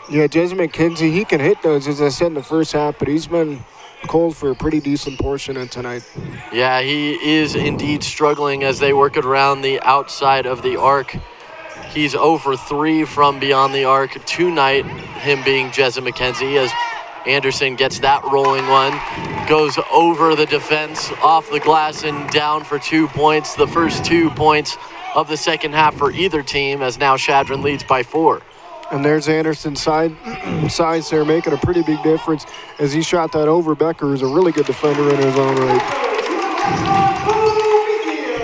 Yeah, Jezza McKenzie, he can hit those, as I said in the first half, but he's been cold for a pretty decent portion of tonight.
Yeah, he is indeed struggling as they work it around the outside of the arc. He's 0 for 3 from beyond the arc tonight, him being Jezza McKenzie, as Anderson gets that rolling one, goes over the defense, off the glass and down for 2 points. The first 2 points of the second half for either team, as now Chadron leads by 4.
And there's Anderson's size there, making a pretty big difference as he shot that over. Becker, who's a really good defender in his own right.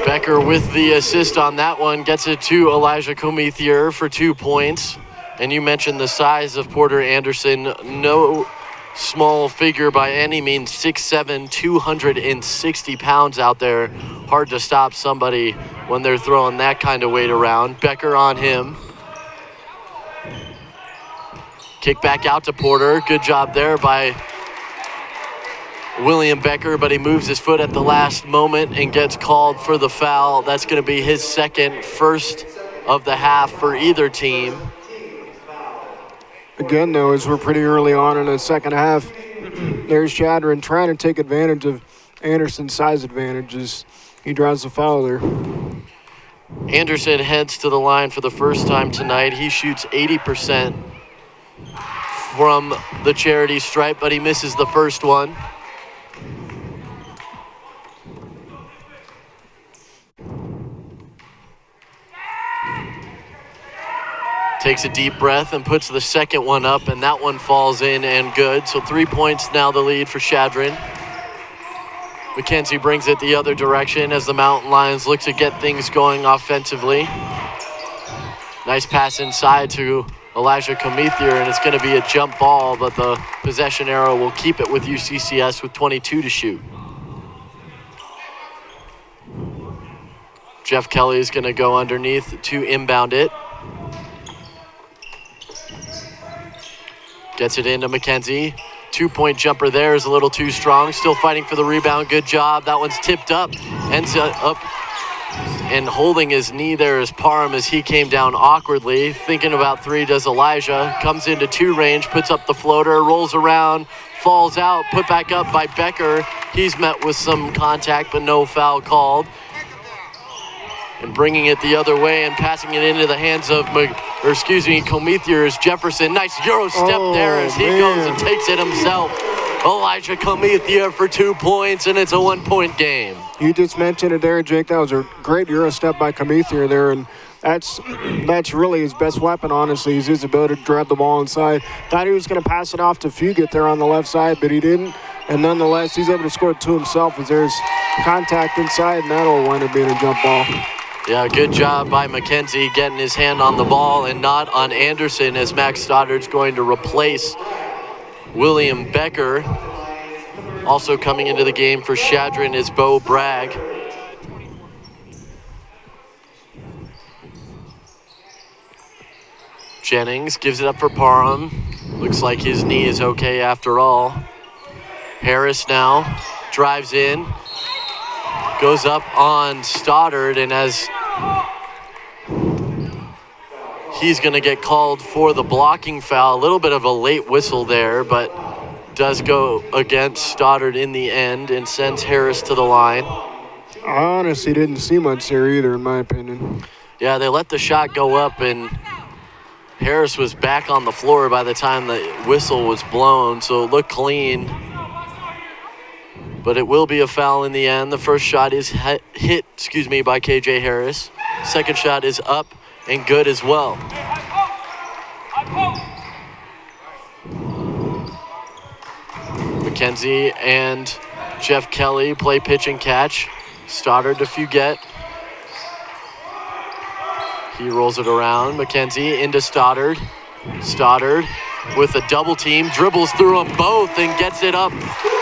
Becker with the assist on that one, gets it to Elijah Comethier for 2 points. And you mentioned the size of Porter Anderson. No small figure by any means, 6'7", 260 pounds out there. Hard to stop somebody when they're throwing that kind of weight around. Becker on him. Kick back out to Porter. Good job there by William Becker, but he moves his foot at the last moment and gets called for the foul. That's going to be his second, first of the half for either team.
Again, though, as we're pretty early on in the second half, there's Chadron trying to take advantage of Anderson's size advantages. He draws the foul there.
Anderson heads to the line for the first time tonight. He shoots 80% from the charity stripe, but he misses the first one. Takes a deep breath and puts the second one up, and that one falls in and good. So 3 points now the lead for Chadron. McKenzie brings it the other direction as the Mountain Lions look to get things going offensively. Nice pass inside to Elijah Comethier, and it's going to be a jump ball, but the possession arrow will keep it with UCCS with 22 to shoot. Jeff Kelly is going to go underneath to inbound it. Gets it into McKenzie. 2-point jumper there is a little too strong. Still fighting for the rebound. Good job. That one's tipped up. Ends up and holding his knee there is Parham as he came down awkwardly. Thinking about three does Elijah. Comes into 2 range, puts up the floater, rolls around, falls out, put back up by Becker. He's met with some contact, but no foul called. And bringing it the other way and passing it into the hands of, Comethier is Jefferson. Nice Euro step there as he goes and takes it himself. Elijah Comethier for 2 points, and it's a 1-point game.
You just mentioned it there, Jake. That was a great Euro step by Comethier there, and that's really his best weapon, honestly, is his ability to grab the ball inside. Thought he was going to pass it off to Fugit there on the left side, but he didn't. And nonetheless, he's able to score 2 himself as there's contact inside, and that'll wind up being a jump ball.
Yeah, good job by McKenzie getting his hand on the ball and not on Anderson, as Max Stoddard's going to replace William Becker. Also coming into the game for Chadron is Bo Bragg. Jennings gives it up for Parham. Looks like his knee is okay after all. Harris now drives in. Goes up on Stoddard, and as he's going to get called for the blocking foul. A little bit of a late whistle there, but does go against Stoddard in the end and sends Harris to the line.
I honestly didn't see much there either, in my opinion.
Yeah, they let the shot go up, and Harris was back on the floor by the time the whistle was blown, so it looked clean. but it will be a foul in the end. The first shot is hit by KJ Harris. Second shot is up and good as well. McKenzie and Jeff Kelly play pitch and catch. Stoddard to Fugett. He rolls it around. McKenzie into Stoddard. Stoddard with a double team, dribbles through them both and gets it up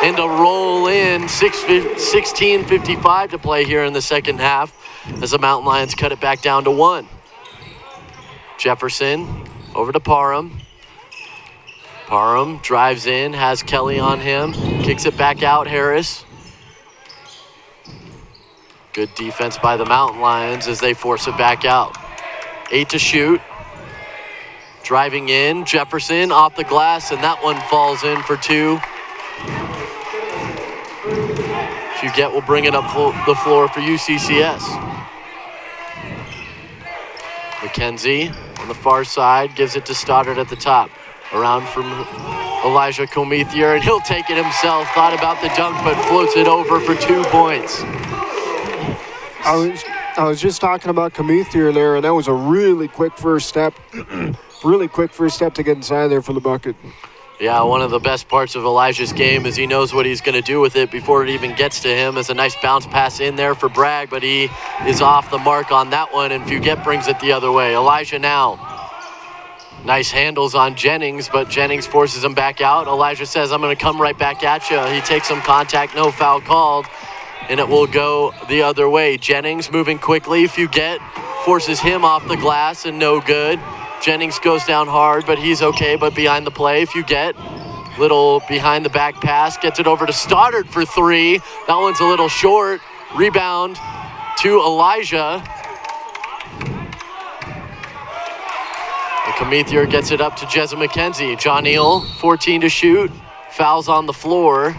and to roll in. 16:55 to play here in the second half as the Mountain Lions cut it back down to 1. Jefferson over to Parham. Parham drives in, has Kelly on him, kicks it back out. Harris. Good defense by the Mountain Lions as they force it back out. 8 to shoot. Driving in, Jefferson off the glass, and that one falls in for 2. Fugett will bring it up the floor for UCCS. McKenzie on the far side gives it to Stoddard at the top. Around from Elijah Comethier, and he'll take it himself. Thought about the dunk, but floats it over for 2 points.
I was just talking about Comethier there, and that was a really quick first step. Really quick first step to get inside there for the bucket.
Yeah, one of the best parts of Elijah's game is he knows what he's going to do with it before it even gets to him. It's a nice bounce pass in there for Bragg, but he is off the mark on that one, and Fugett brings it the other way. Elijah now. Nice handles on Jennings, but Jennings forces him back out. Elijah says, I'm going to come right back at you. He takes some contact, no foul called, and it will go the other way. Jennings moving quickly. Fugett forces him off the glass, and no good. Jennings goes down hard, but he's okay, but behind the play. Fugett, little behind the back pass, gets it over to Stoddard for 3. That one's a little short. Rebound to Elijah. And Comethier gets it up to Jezza McKenzie. John Neal, 14 to shoot. Fouls on the floor.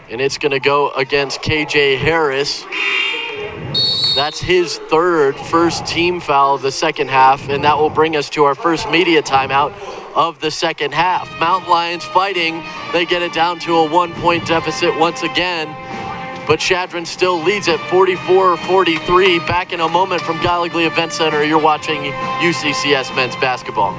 And it's going to go against KJ Harris. That's his first team foul of the second half, and that will bring us to our first media timeout of the second half. Mountain Lions fighting. They get it down to a 1-point deficit once again, but Chadron still leads at 44-43. Back in a moment from Gallogly Event Center, you're watching UCCS men's basketball.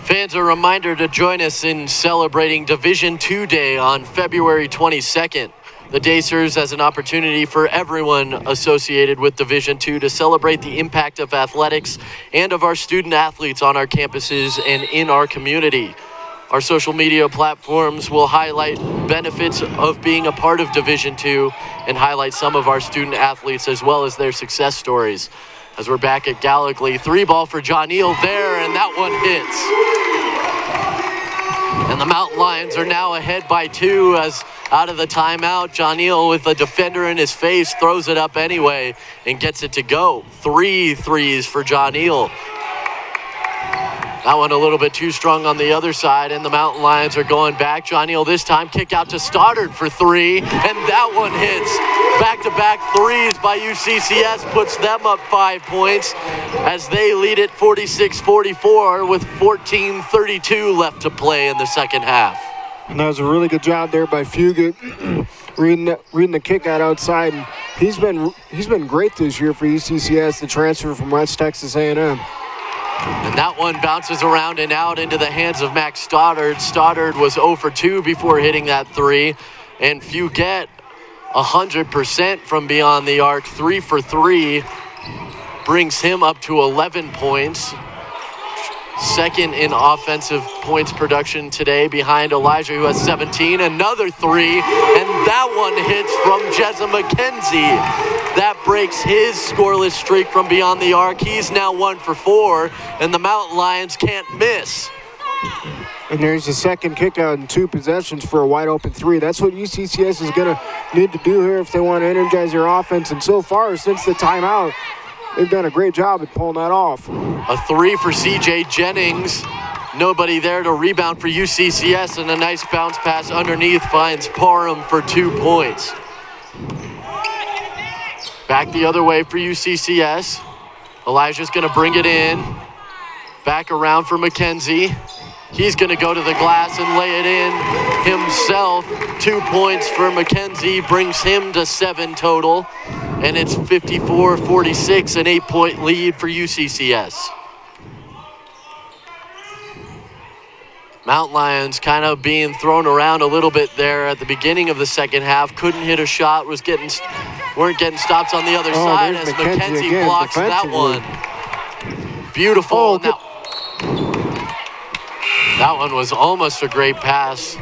Fans, a reminder to join us in celebrating Division II Day on February 22nd. The day serves as an opportunity for everyone associated with Division II to celebrate the impact of athletics and of our student athletes on our campuses and in our community. Our social media platforms will highlight benefits of being a part of Division II and highlight some of our student athletes as well as their success stories. As we're back at Gallogly, 3-ball for John Neal there, and that one hits. And the Mountain Lions are now ahead by 2 as out of the timeout, John Neal with a defender in his face throws it up anyway and gets it to go. 3 threes for John Neal. That one a little bit too strong on the other side, and the Mountain Lions are going back. John Neal this time, kick out to Stoddard for 3, and that one hits. Back-to-back threes by UCCS puts them up 5 points as they lead it 46-44 with 14:32 left to play in the second half.
And that was a really good job there by Fugett, reading the kick out outside. And he's been great this year for UCCS, the transfer from West Texas A&M.
And that one bounces around and out into the hands of Max Stoddard. Stoddard was 0 for 2 before hitting that 3. And Fugett, 100% from beyond the arc, 3 for 3, brings him up to 11 points. Second in offensive points production today behind Elijah, who has 17. Another 3, and that one hits from Jezza McKenzie. That breaks his scoreless streak from beyond the arc. He's now 1 for 4, and the Mountain Lions can't miss.
And there's a second kick out in 2 possessions for a wide open 3. That's what UCCS is going to need to do here if they want to energize their offense. And so far, since the timeout, they've done a great job at pulling that off.
A 3 for CJ Jennings. Nobody there to rebound for UCCS, and a nice bounce pass underneath finds Parham for 2 points. Back the other way for UCCS. Elijah's going to bring it in. Back around for McKenzie. He's going to go to the glass and lay it in himself. 2 points for McKenzie brings him to 7 total. And it's 54-46, an 8-point lead for UCCS. Mountain Lions kind of being thrown around a little bit there at the beginning of the second half. Couldn't hit a shot, weren't getting stops on the other side as McKenzie blocks that one. Beautiful. That one was almost a great pass,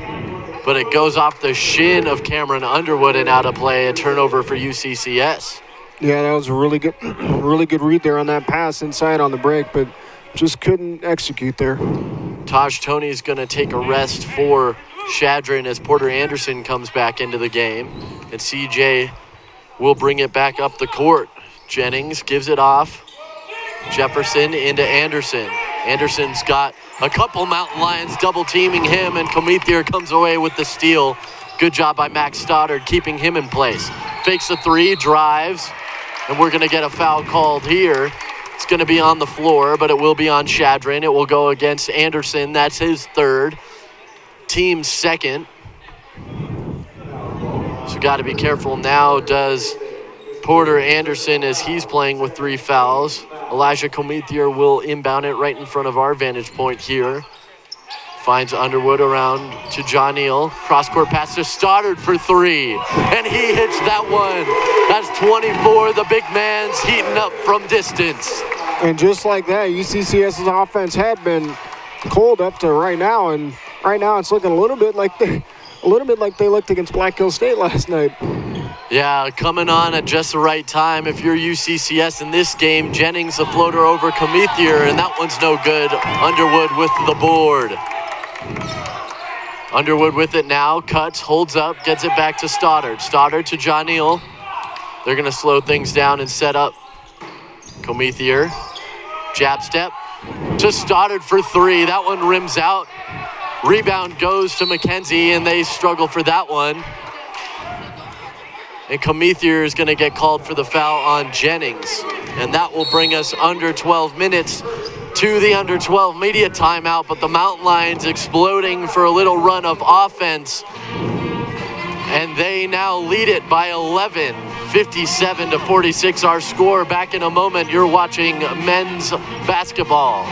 but it goes off the shin of Cameron Underwood and out of play. A turnover for UCCS.
Yeah, that was a really good read there on that pass inside on the break, but just couldn't execute there.
Taj Toney's going to take a rest for Chadron as Porter Anderson comes back into the game, and CJ will bring it back up the court. Jennings gives it off. Jefferson into Anderson. Anderson's got a couple Mountain Lions double teaming him, and Comethier comes away with the steal. Good job by Max Stoddard keeping him in place. Fakes a 3, drives, and we're going to get a foul called here. It's going to be on the floor, but it will be on Chadron. It will go against Anderson. That's his 3rd. Team's 2nd. So got to be careful now, does Porter Anderson, as he's playing with 3 fouls. Elijah Comethier will inbound it right in front of our vantage point here. Finds Underwood around to John Neal. Cross-court pass to Stoddard for 3. And he hits that one. That's 24. The big man's heating up from distance.
And just like that, UCCS's offense had been cold up to right now. And right now it's looking a little bit like they looked against Black Hill State last night.
Yeah, coming on at just the right time. If you're UCCS in this game, Jennings a floater over Comethier, and that one's no good. Underwood with the board. Underwood with it now, cuts, holds up, gets it back to Stoddard. Stoddard to John Neal. They're going to slow things down and set up. Comethier, jab step to Stoddard for 3. That one rims out. Rebound goes to McKenzie, and they struggle for that one. And Comethier is going to get called for the foul on Jennings. And that will bring us under 12 minutes to the under 12 media timeout. But the Mountain Lions exploding for a little run of offense. And they now lead it by 11, 57-46 our score. Back in a moment, you're watching men's basketball.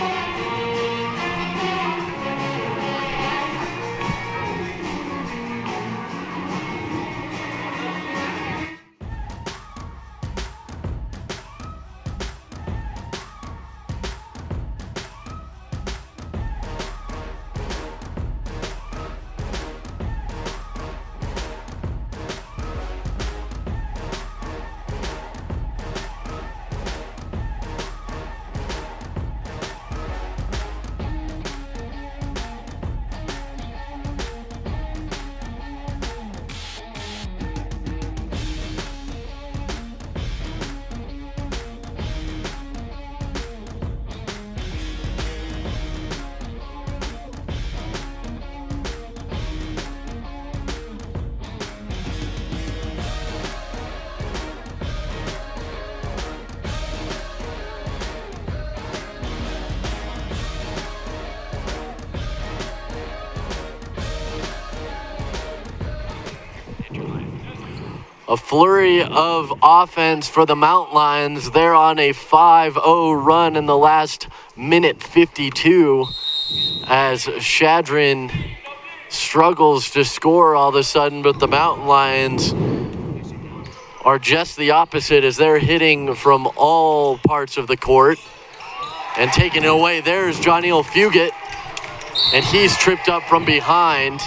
A flurry of offense for the Mountain Lions. They're on a 5-0 run in the last minute 52 as Chadron struggles to score all of a sudden, but the Mountain Lions are just the opposite as they're hitting from all parts of the court and taking it away. There's Johniel Fugit, and he's tripped up from behind.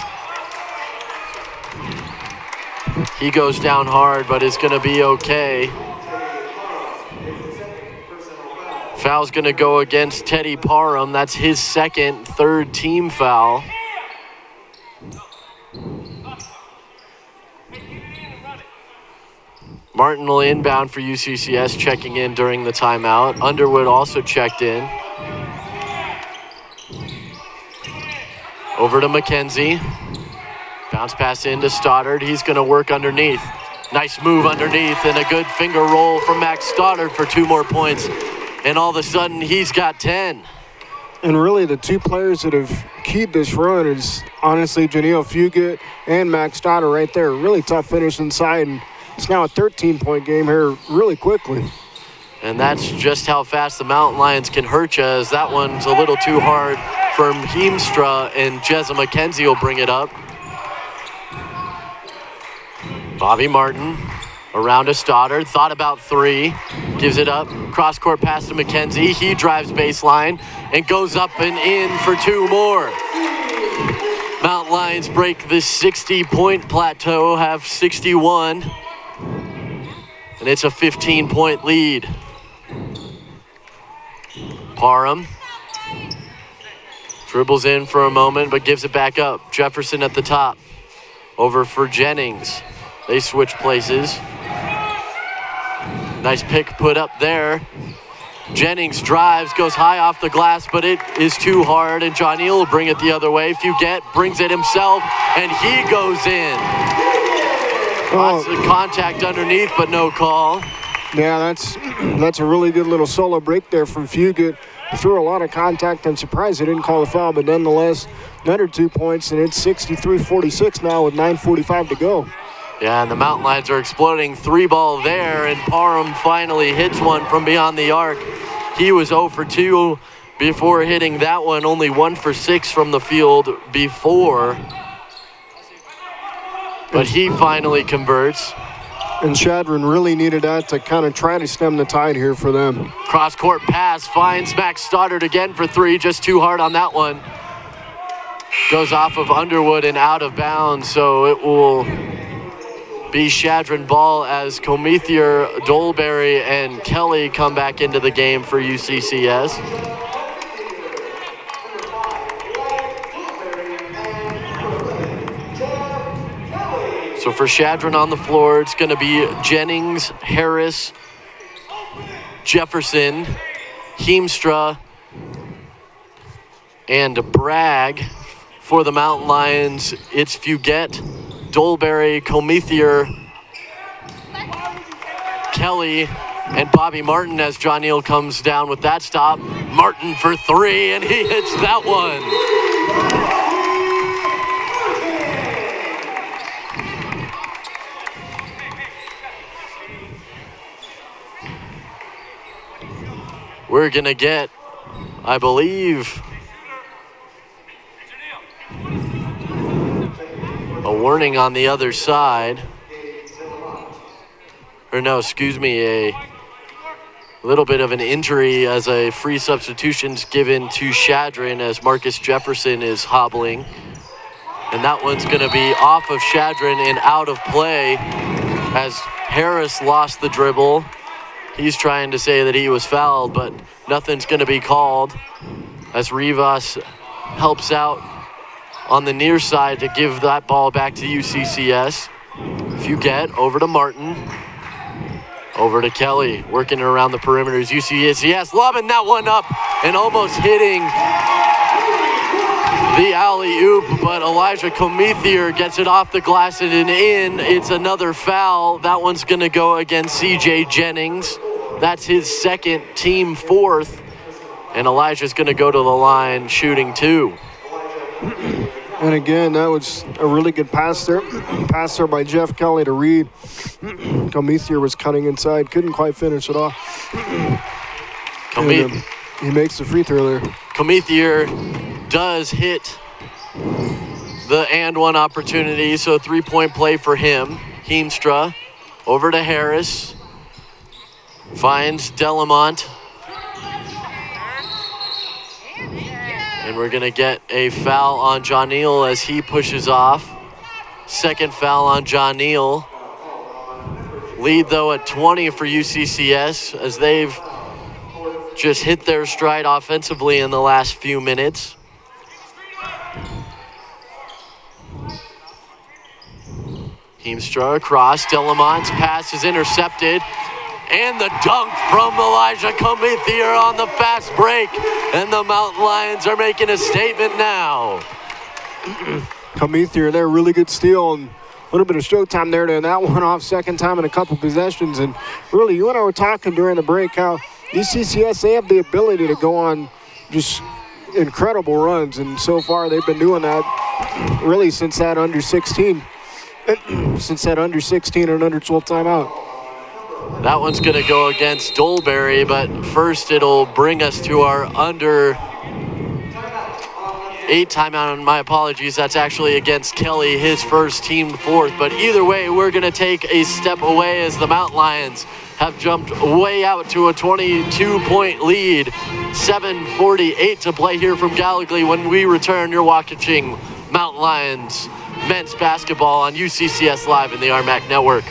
He goes down hard, but is going to be okay. Foul's going to go against Teddy Parham. That's his third team foul. Martin will inbound for UCCS, checking in during the timeout. Underwood also checked in. Over to McKenzie. Bounce pass into Stoddard. He's going to work underneath. Nice move underneath and a good finger roll from Max Stoddard for 2 more points. And all of a sudden, he's got 10.
And really, the 2 players that have keyed this run is honestly Johniel Fugit and Max Stoddard right there. Really tough finish inside, and it's now a 13-point game here really quickly.
And that's just how fast the Mountain Lions can hurt you, as that one's a little too hard for Heemstra, and Jezza McKenzie will bring it up. Bobby Martin around to Stoddard, thought about 3, gives it up, cross-court pass to McKenzie. He drives baseline and goes up and in for 2 more. Mountain Lions break the 60-point plateau, have 61, and it's a 15-point lead. Parham dribbles in for a moment, but gives it back up. Jefferson at the top, over for Jennings. They switch places. Nice pick put up there. Jennings drives, goes high off the glass, but it is too hard, and Johniel will bring it the other way. Fugit brings it himself, and he goes in. Lots of contact underneath, but no call.
Yeah, that's a really good little solo break there from Fugit. He threw a lot of contact. I'm surprised they didn't call the foul, but nonetheless, another 2 points, and it's 63-46 now with 9:45 to go.
Yeah, and the Mountain Lions are exploding. 3-ball there, and Parham finally hits one from beyond the arc. He was 0 for 2 before hitting that one, only 1 for 6 from the field before. But he finally converts.
And Chadron really needed that to kind of try to stem the tide here for them.
Cross-court pass finds Max Stoddard again for 3, just too hard on that one. Goes off of Underwood and out of bounds, so it will be Chadron ball as Comethier, Dolberry, and Kelly come back into the game for UCCS. So for Chadron on the floor, it's going to be Jennings, Harris, Jefferson, Heemstra, and Bragg. For the Mountain Lions, it's Fugit, Dolberry, Comethier, Kelly, and Bobby Martin as Johniel comes down with that stop. Martin for 3, and he hits that one. We're gonna get, I believe, a warning on the other side. Or no, excuse me, a little bit of an injury as a free substitution's given to Chadron as Marcus Jefferson is hobbling. And that one's gonna be off of Chadron and out of play as Harris lost the dribble. He's trying to say that he was fouled, but nothing's going to be called as Rivas helps out on the near side to give that ball back to UCCS. Fugit over to Martin. Over to Kelly, working around the perimeters. UCCS lobbing that one up and almost hitting the alley-oop, but Elijah Comethier gets it off the glass and in. It's another foul. That one's going to go against CJ Jennings. That's his second, team 4th. And Elijah's going to go to the line shooting 2.
And again, that was a really good pass there. Pass there by Jeff Kelly to Reed. Comethier was cutting inside, couldn't quite finish it off. He makes the free throw there.
Comethier does hit the and one opportunity, so 3-point play for him. Heemstra over to Harris. Finds Delamont. And we're going to get a foul on John Neal as he pushes off. Second foul on John Neal. Lead, though, at 20 for UCCS as they've just hit their stride offensively in the last few minutes. Heemstra across. Delamont's pass is intercepted. And the dunk from Elijah Comethier on the fast break. And the Mountain Lions are making a statement now.
Comethier there, really good steal, and a little bit of showtime there to end that one off, second time in a couple possessions. And really, you and I were talking during the break how UCCS, they have the ability to go on just incredible runs, and so far they've been doing that really since that under 16 and under 12 timeout.
That one's going to go against Dolberry, but first it'll bring us to our under 8 timeout, and my apologies, that's actually against Kelly, his first, team fourth. But either way, we're going to take a step away as the Mountain Lions have jumped way out to a 22-point lead. 7:48 to play here from Gallogly. When we return, you're watching Mountain Lions men's basketball on UCCS Live in the RMAC Network.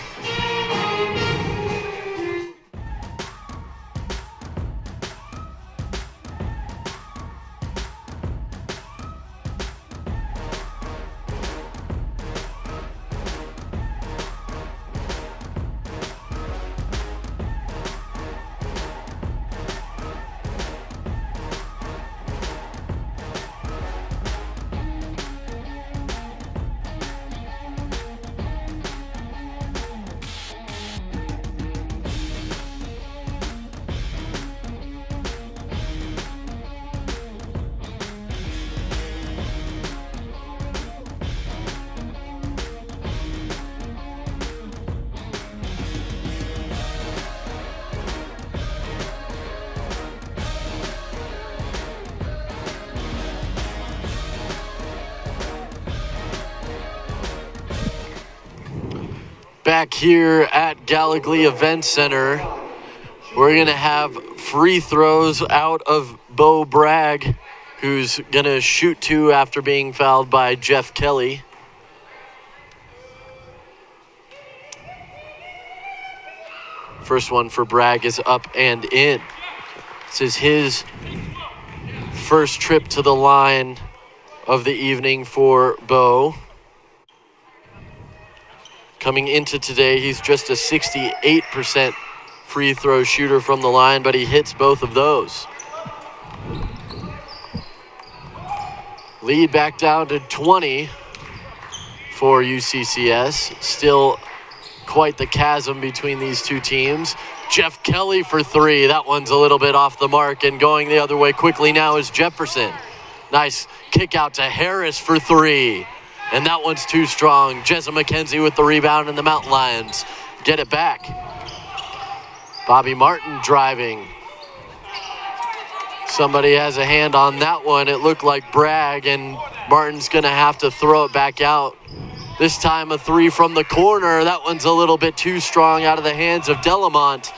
Back here at Gallogly Event Center, we're going to have free throws out of Bo Bragg, who's going to shoot 2 after being fouled by Jeff Kelly. First one for Bragg is up and in. This is his first trip to the line of the evening for Bo. Coming into today, he's just a 68% free throw shooter from the line, but he hits both of those. Lead back down to 20 for UCCS. Still quite the chasm between these two teams. Jeff Kelly for 3. That one's a little bit off the mark, and going the other way quickly now is Jefferson. Nice kick out to Harris for 3. And that one's too strong. Jezza McKenzie with the rebound, and the Mountain Lions get it back. Bobby Martin driving. Somebody has a hand on that one. It looked like Bragg, and Martin's going to have to throw it back out. This time a 3 from the corner. That one's a little bit too strong out of the hands of Delamont.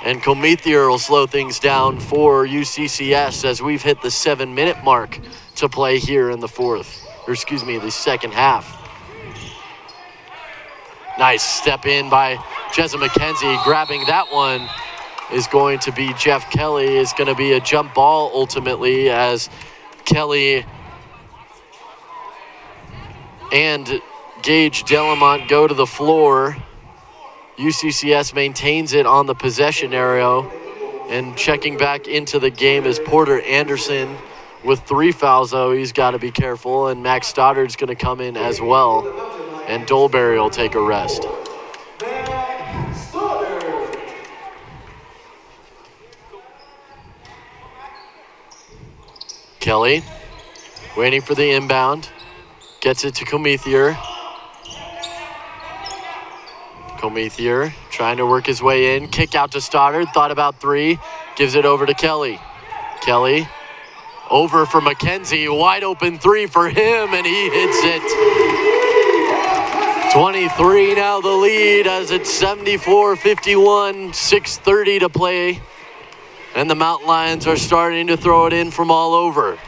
And Comethier will slow things down for UCCS as we've hit the 7-minute mark to play here in the the second half. Nice step in by Jezza McKenzie. Grabbing that one is going to be Jeff Kelly. It's going to be a jump ball ultimately as Kelly and Gage Delamont go to the floor. UCCS maintains it on the possession area, and checking back into the game is Porter Anderson with 3 fouls, though. He's got to be careful, and Max Stoddard's going to come in as well, and Dolberry will take a rest. Kelly waiting for the inbound. Gets it to Cometheur. Cometheur trying to work his way in. Kick out to Stoddard. Thought about three. Gives it over to Kelly. Kelly over for McKenzie. Wide open three for him, and he hits it. 23 now the lead as it's 74-51, 6:30 to play. And the Mountain Lions are starting to throw it in from all over.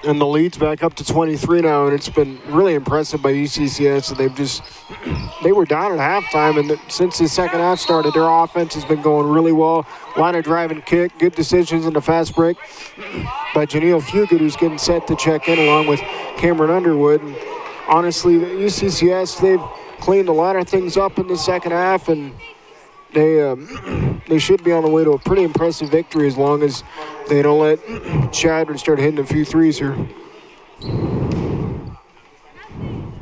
And the lead's back up to 23 now, and it's been really impressive by UCCS. They were down at halftime, and since the second half started, their offense has been going really well. Line of drive and kick, good decisions in the fast break by Janelle Fugit, who's getting set to check in along with Cameron Underwood. And honestly, the UCCS, they've cleaned a lot of things up in the second half, and they should be on the way to a pretty impressive victory as long as they don't let Chadron start hitting a few threes here.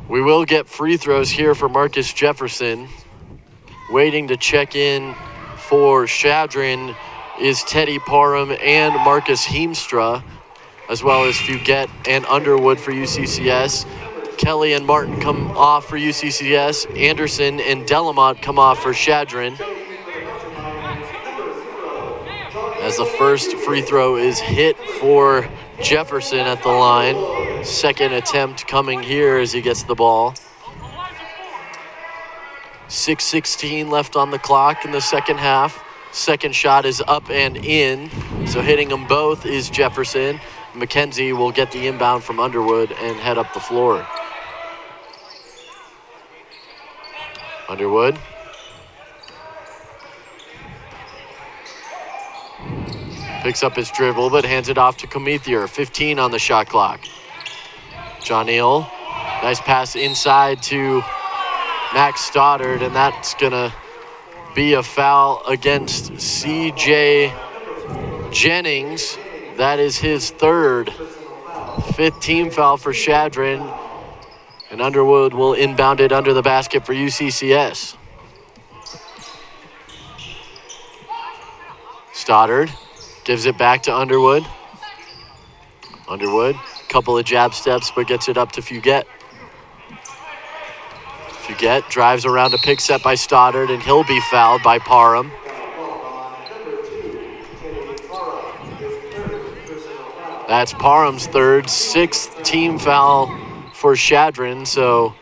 We will get free throws here for Marcus Jefferson. Waiting to check in for Chadron is Teddy Parham and Marcus Heemstra, as well as Fugit and Underwood for UCCS. Kelly and Martin come off for UCCS. Anderson and Delamont come off for Chadron. As the first free throw is hit for Jefferson at the line. Second attempt coming here as he gets the ball. 6:16 left on the clock in the second half. Second shot is up and in. So hitting them both is Jefferson. McKenzie will get the inbound from Underwood and head up the floor. Underwood. Picks up his dribble, but hands it off to Cometheur. 15 on the shot clock. John Neal. Nice pass inside to Max Stoddard, and that's going to be a foul against C.J. Jennings. That is his third. Fifth team foul for Chadron. And Underwood will inbound it under the basket for UCCS. Stoddard gives it back to Underwood. Underwood, couple of jab steps, but gets it up to Fugit. Fugit drives around a pick set by Stoddard, and he'll be fouled by Parham. That's Parham's third, sixth team foul for Chadron, so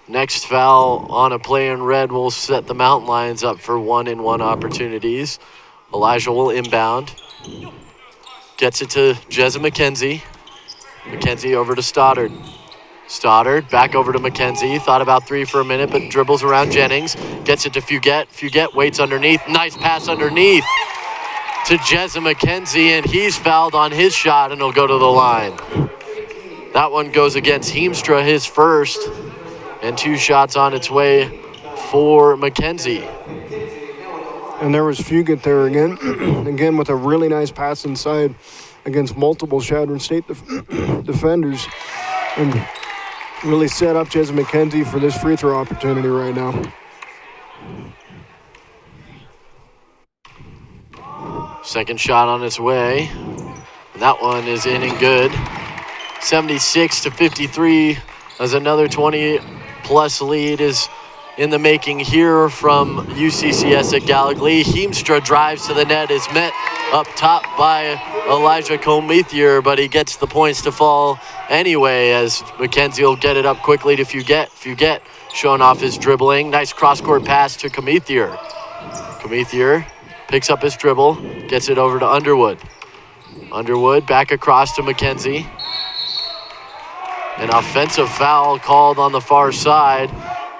next foul on a play in red will set the Mountain Lions up for 1-and-1 opportunities. Elijah will inbound. Gets it to Jezza McKenzie. McKenzie over to Stoddard. Stoddard back over to McKenzie. Thought about three for a minute, but dribbles around Jennings. Gets it to Fugit. Fugit waits underneath. Nice pass underneath to Jezza McKenzie, and he's fouled on his shot, and he'll go to the line. That one goes against Heemstra, his first, and two shots on its way for McKenzie.
And there was Fugit there again with a really nice pass inside against multiple Chadron State defenders, and really set up Jezza McKenzie for this free throw opportunity right now.
Second shot on its way. That one is in and good. 76-53 as another 20-plus lead is in the making here from UCCS at Gallogly. Heemstra drives to the net, is met up top by Elijah Cometheur, but he gets the points to fall anyway as McKenzie will get it up quickly to Fugit. Fugit showing off his dribbling. Nice cross-court pass to Cometheur. Cometheur picks up his dribble, gets it over to Underwood. Underwood back across to McKenzie. An offensive foul called on the far side.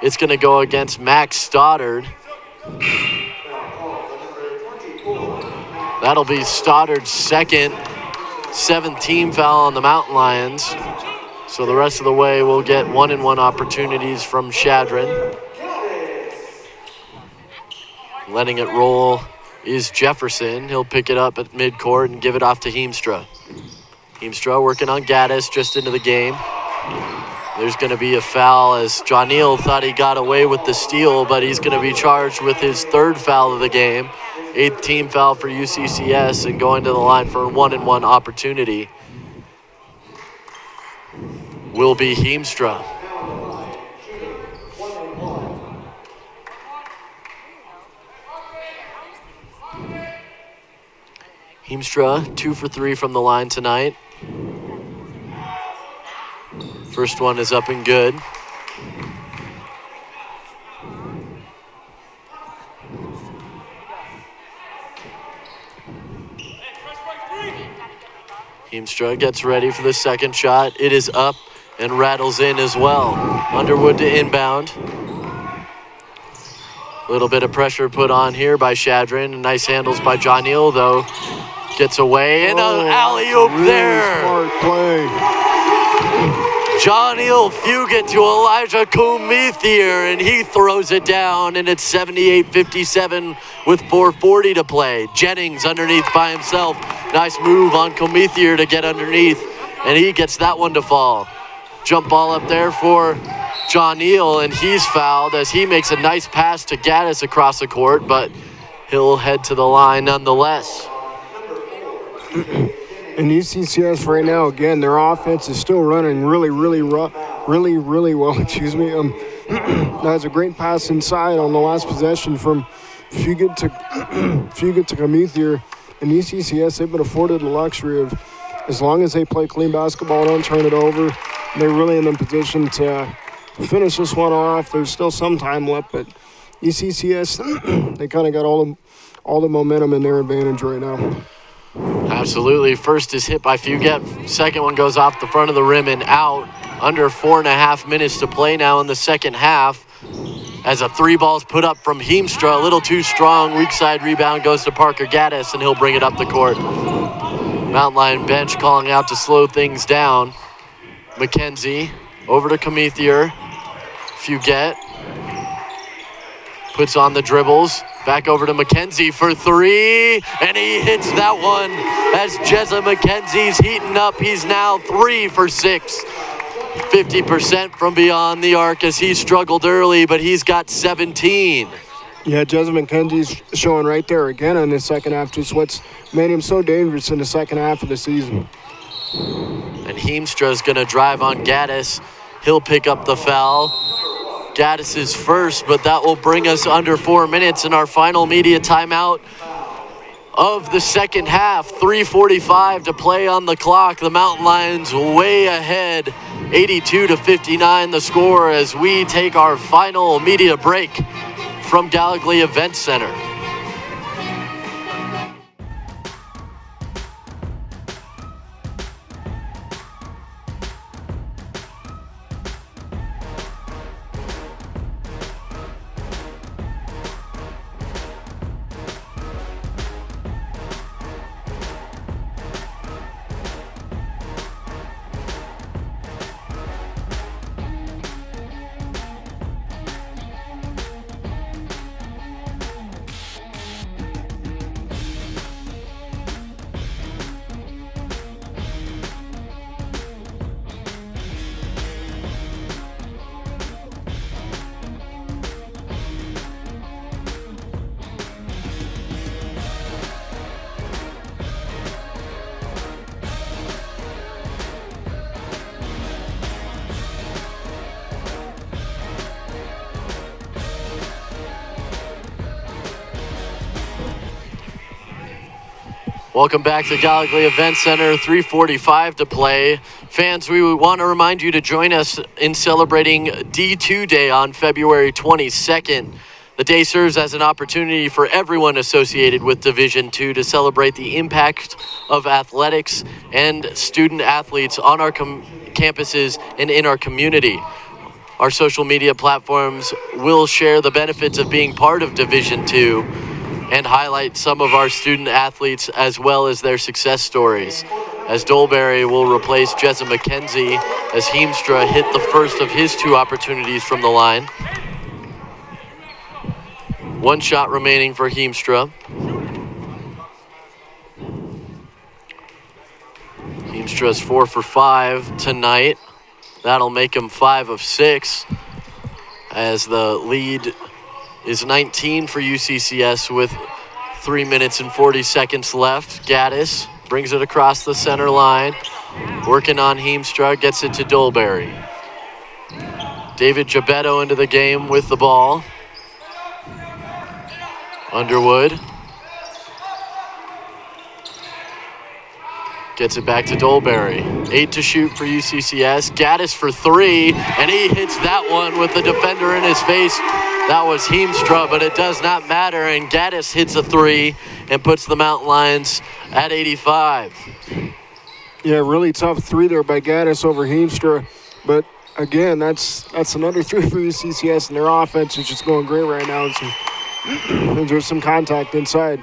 It's going to go against Max Stoddard. That'll be Stoddard's second, 7th team foul on the Mountain Lions. So the rest of the way we'll get 1-and-1 opportunities from Chadron. Letting it roll is Jefferson. He'll pick it up at midcourt and give it off to Heemstra. Heemstra working on Gaddis just into the game. There's going to be a foul as John Neal thought he got away with the steal, but he's going to be charged with his third foul of the game. 8th team foul for UCCS and going to the line for a 1-and-1 opportunity will be Heemstra. Heemstra, 2 for 3 from the line tonight. First one is up and good. Heemstra gets ready for the second shot. It is up and rattles in as well. Underwood to inbound. A little bit of pressure put on here by Chadron. Nice handles by John Neal, though. Gets away and an alley-oop
really
there.
Smart play.
John Neal Fugit to Elijah Kumithier, and he throws it down, and it's 78-57 with 4:40 to play. Jennings underneath by himself. Nice move on Kumithier to get underneath, and he gets that one to fall. Jump ball up there for John Neal, and he's fouled as he makes a nice pass to Gaddis across the court, but he'll head to the line nonetheless.
And UCCS right now, again, their offense is still running really well. That was a great pass inside on the last possession from Fugit to Kumithier. And UCCS, they've been afforded the luxury of, as long as they play clean basketball, don't turn it over, they're really in a position to finish this one off. There's still some time left, but UCCS, they kind of got all the momentum in their advantage right now.
Absolutely. First is hit by Fugit. Second one goes off the front of the rim and out. Under 4.5 minutes to play now in the second half. As a three ball's put up from Heemstra, a little too strong. Weak side rebound goes to Parker Gaddis, and he'll bring it up the court. Mountain Lion bench calling out to slow things down. McKenzie over to Kumithier. Fugit puts on the dribbles. Back over to McKenzie for three, and he hits that one as Jezza McKenzie's heating up. He's now 3 for 6. 50% from beyond the arc as he struggled early, but he's got 17.
Yeah, Jezza McKenzie's showing right there again in the second half, just what's made him so dangerous in the second half of the season.
And Heemstra's going to drive on Gaddis. He'll pick up the foul. Gaddis is first, but that will bring us under 4 minutes in our final media timeout of the second half. 3:45 to play on the clock. The Mountain Lions way ahead, 82-59 the score as we take our final media break from Gallogly Event Center. Welcome back to Gallogly Event Center, 3:45 to play. Fans, we want to remind you to join us in celebrating D2 Day on February 22nd. The day serves as an opportunity for everyone associated with Division II to celebrate the impact of athletics and student athletes on our campuses and in our community. Our social media platforms will share the benefits of being part of Division II and highlight some of our student athletes as well as their success stories. As Dolberry will replace Jezza McKenzie as Heemstra hit the first of his 2 opportunities from the line. 1 shot remaining for Heemstra. Heemstra's 4 for 5 tonight. That'll make him 5 of 6 as the lead is 19 for UCCS with 3 minutes and 40 seconds left. Gaddis brings it across the center line. Working on Heemstra, gets it to Dolberry. David Gebetto into the game with the ball. Underwood. Gets it back to Dolberry. 8 to shoot for UCCS. Gaddis for 3, and he hits that one with the defender in his face. That was Heemstra, but it does not matter, and Gaddis hits a 3 and puts the Mountain Lions at 85.
Yeah, really tough 3 there by Gaddis over Heemstra, but again, that's another 3 for UCCS, and their offense is just going great right now. And there's some contact inside.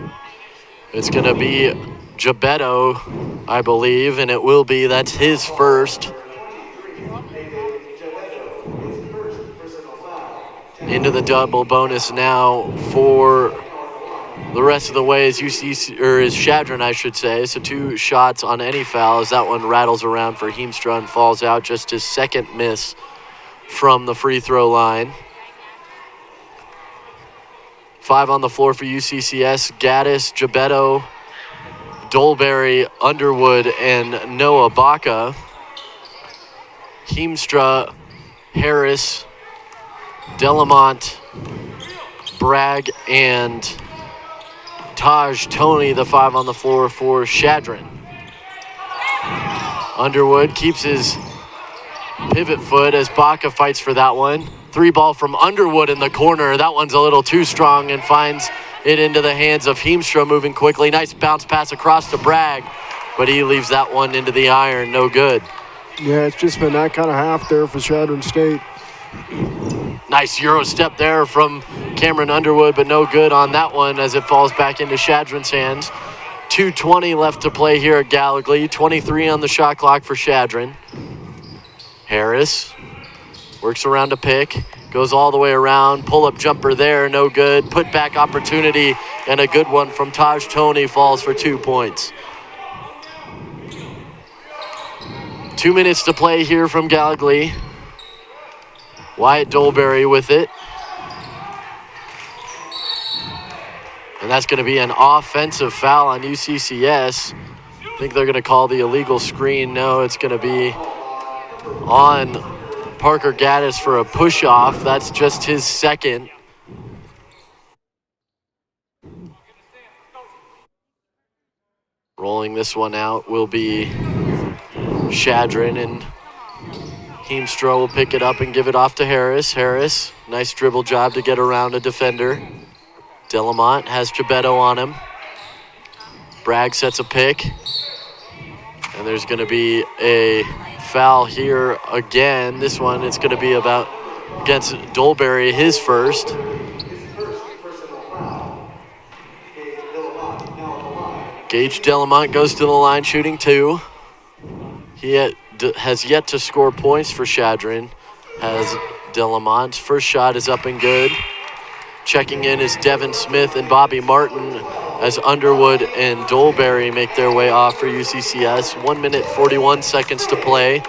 It's going to be Gebetto, I believe, and it will be. That's his first. Into the double bonus now for the rest of the way is Chadron, I should say. So 2 shots on any foul as that one rattles around for Heemstra and falls out. Just his second miss from the free throw line. 5 on the floor for UCCS. Gaddis, Gebetto, Dolberry, Underwood, and Noah Baca. Heemstra, Harris, Delamont, Bragg, and Taj Tony, the 5 on the floor for Chadron. Underwood keeps his pivot foot as Baca fights for that one. 3 ball from Underwood in the corner. That one's a little too strong and finds it into the hands of Heemstra moving quickly. Nice bounce pass across to Bragg, but he leaves that one into the iron. No good.
Yeah, it's just been that kind of half there for Chadron State.
Nice Euro step there from Cameron Underwood, but no good on that one as it falls back into Chadron's hands. 2:20 left to play here at Gallogly. 23 on the shot clock for Chadron. Harris works around a pick, goes all the way around, pull-up jumper there, no good. Put back opportunity, and a good one from Taj Tony falls for 2 points. 2 minutes to play here from Gallogly. Wyatt Dolberry with it. And that's going to be an offensive foul on UCCS. I think they're going to call the illegal screen. No, it's going to be on Parker Gaddis for a push-off. That's just his second. Rolling this one out will be Chadron, and Heemstra will pick it up and give it off to Harris. Harris, nice dribble job to get around a defender. Delamont has Gebetto on him. Bragg sets a pick. And there's going to be a foul here again. This one, it's going to be about against Dolberry, his first. Gage Delamont goes to the line shooting 2. He has yet to score points for Chadron, has Delamont. First shot is up and good. Checking in is Devin Smith and Bobby Martin as Underwood and Dolberry make their way off for UCCS. 1 minute, 41 seconds to play.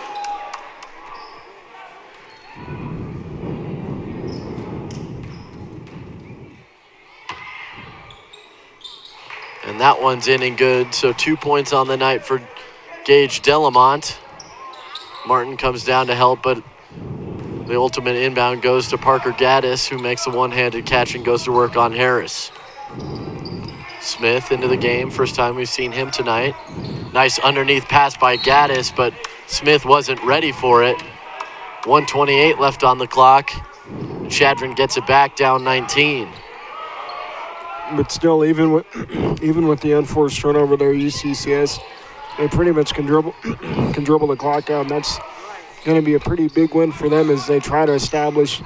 And that one's in and good, so 2 points on the night for Gage Delamont. Martin comes down to help, but the ultimate inbound goes to Parker Gaddis, who makes a one-handed catch and goes to work on Harris. Smith into the game, first time we've seen him tonight. Nice underneath pass by Gaddis, but Smith wasn't ready for it. 1:28 left on the clock. Chadron gets it back, down 19.
But still, even with the unforced turnover there, UCCS, they pretty much can dribble the clock out, and that's going to be a pretty big win for them as they try to establish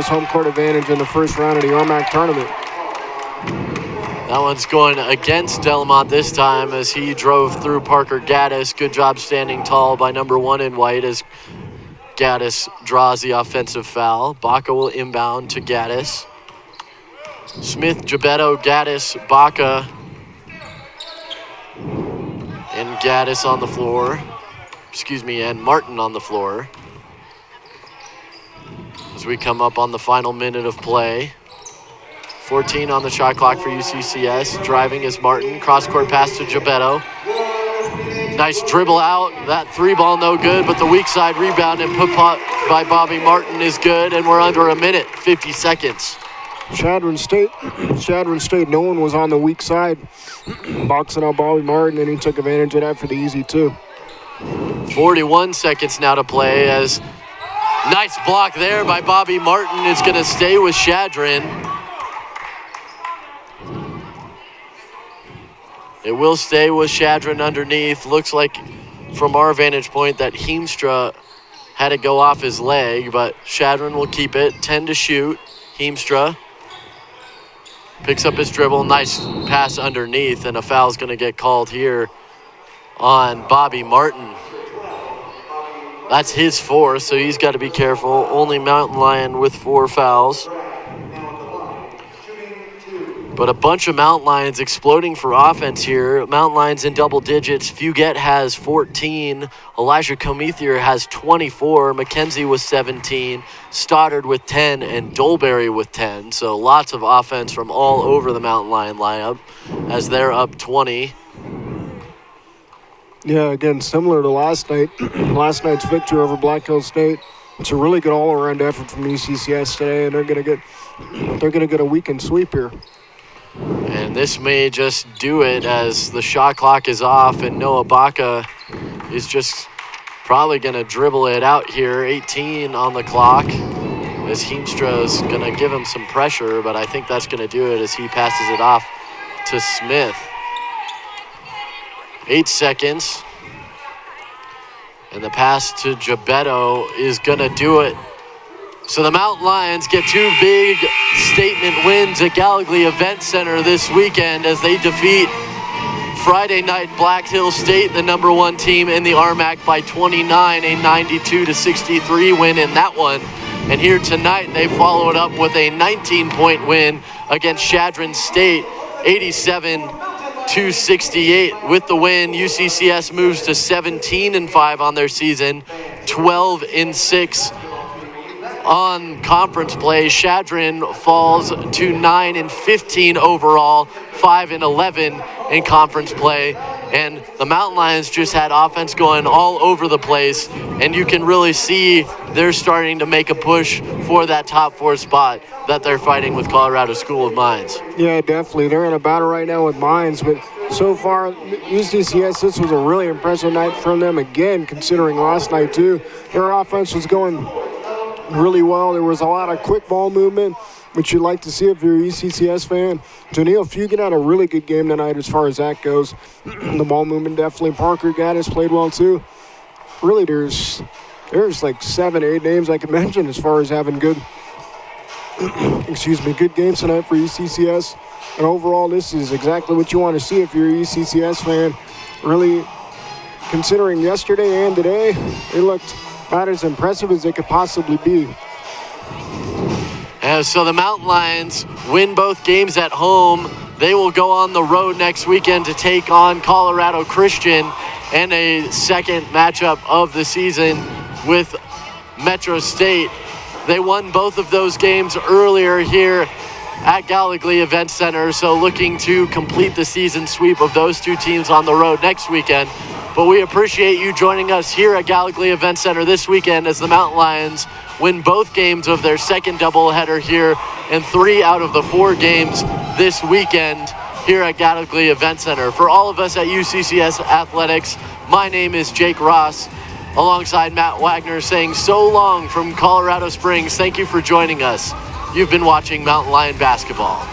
home court advantage in the first round of the RMAC tournament.
That one's going against Delamont this time as he drove through Parker Gaddis. Good job standing tall by number 1 in white as Gaddis draws the offensive foul. Baca will inbound to Gaddis. Smith, Gebetto, Gaddis, Baca, and Gaddis on the floor. And Martin on the floor. As we come up on the final minute of play. 14 on the shot clock for UCCS. Driving is Martin. Cross-court pass to Gebetto. Nice dribble out. That 3-ball no good, but the weak side rebound and put by Bobby Martin is good, and we're under a minute, 50 seconds.
Chadron State, no one was on the weak side. Boxing out Bobby Martin, and he took advantage of that for the easy two.
41 seconds now to play as nice block there by Bobby Martin. It's going to stay with Chadron. It will stay with Chadron underneath. Looks like from our vantage point that Heemstra had to go off his leg, but Chadron will keep it. 10 to shoot. Heemstra picks up his dribble. Nice pass underneath, and a foul's going to get called here on Bobby Martin. That's his fourth, so he's got to be careful. Only Mountain Lion with 4 fouls. But a bunch of Mountain Lions exploding for offense here. Mountain Lions in double digits. Fugett has 14. Elijah Comethier has 24. McKenzie with 17. Stoddard with 10. And Dolberry with 10. So lots of offense from all over the Mountain Lion lineup as they're up 20.
Yeah, again, similar to last night. Last night's victory over Black Hills State. It's a really good all-around effort from UCCS today, and they're gonna get a weekend sweep here.
And this may just do it as the shot clock is off, and Noah Baca is just probably going to dribble it out here. 18 on the clock as Heemstra is going to give him some pressure, but I think that's going to do it as he passes it off to Smith. 8 seconds. And the pass to Gebetto is going to do it. So the Mountain Lions get 2 big statement wins at Gallogly Event Center this weekend as they defeat Friday night Black Hills State, the #1 team in the RMAC, by 29, a 92-63 win in that one. And here tonight they follow it up with a 19-point win against Chadron State, 87-68. With the win, UCCS moves to 17-5 on their season, 12-6 on conference play. Chadron falls to 9-15 overall, 5-11 in conference play. And the Mountain Lions just had offense going all over the place, and you can really see they're starting to make a push for that top 4 spot that they're fighting with Colorado School of Mines.
Yeah, definitely. They're in a battle right now with Mines, but so far, UCCS, this was a really impressive night from them again, considering last night too. Their offense was going really well. There was a lot of quick ball movement, which you'd like to see if you're a UCCS fan. Janelle Fugit had a really good game tonight as far as that goes. The ball movement definitely. Parker Gaddis played well too. Really, there's like 7, 8 names I could mention as far as having good good games tonight for UCCS. And overall, this is exactly what you want to see if you're a UCCS fan. Really, considering yesterday and today, they looked about as impressive as they could possibly be.
So the Mountain Lions win both games at home. They will go on the road next weekend to take on Colorado Christian and a second matchup of the season with Metro State. They won both of those games earlier here at Gallogly Event Center, so looking to complete the season sweep of those 2 teams on the road next weekend. But we appreciate you joining us here at Gallogly Event Center this weekend as the Mountain Lions win both games of their second doubleheader here and 3 out of the 4 games this weekend here at Gallogly Event Center. For all of us at UCCS Athletics, my name is Jake Ross, alongside Matt Wagner, saying so long from Colorado Springs. Thank you for joining us. You've been watching Mountain Lion Basketball.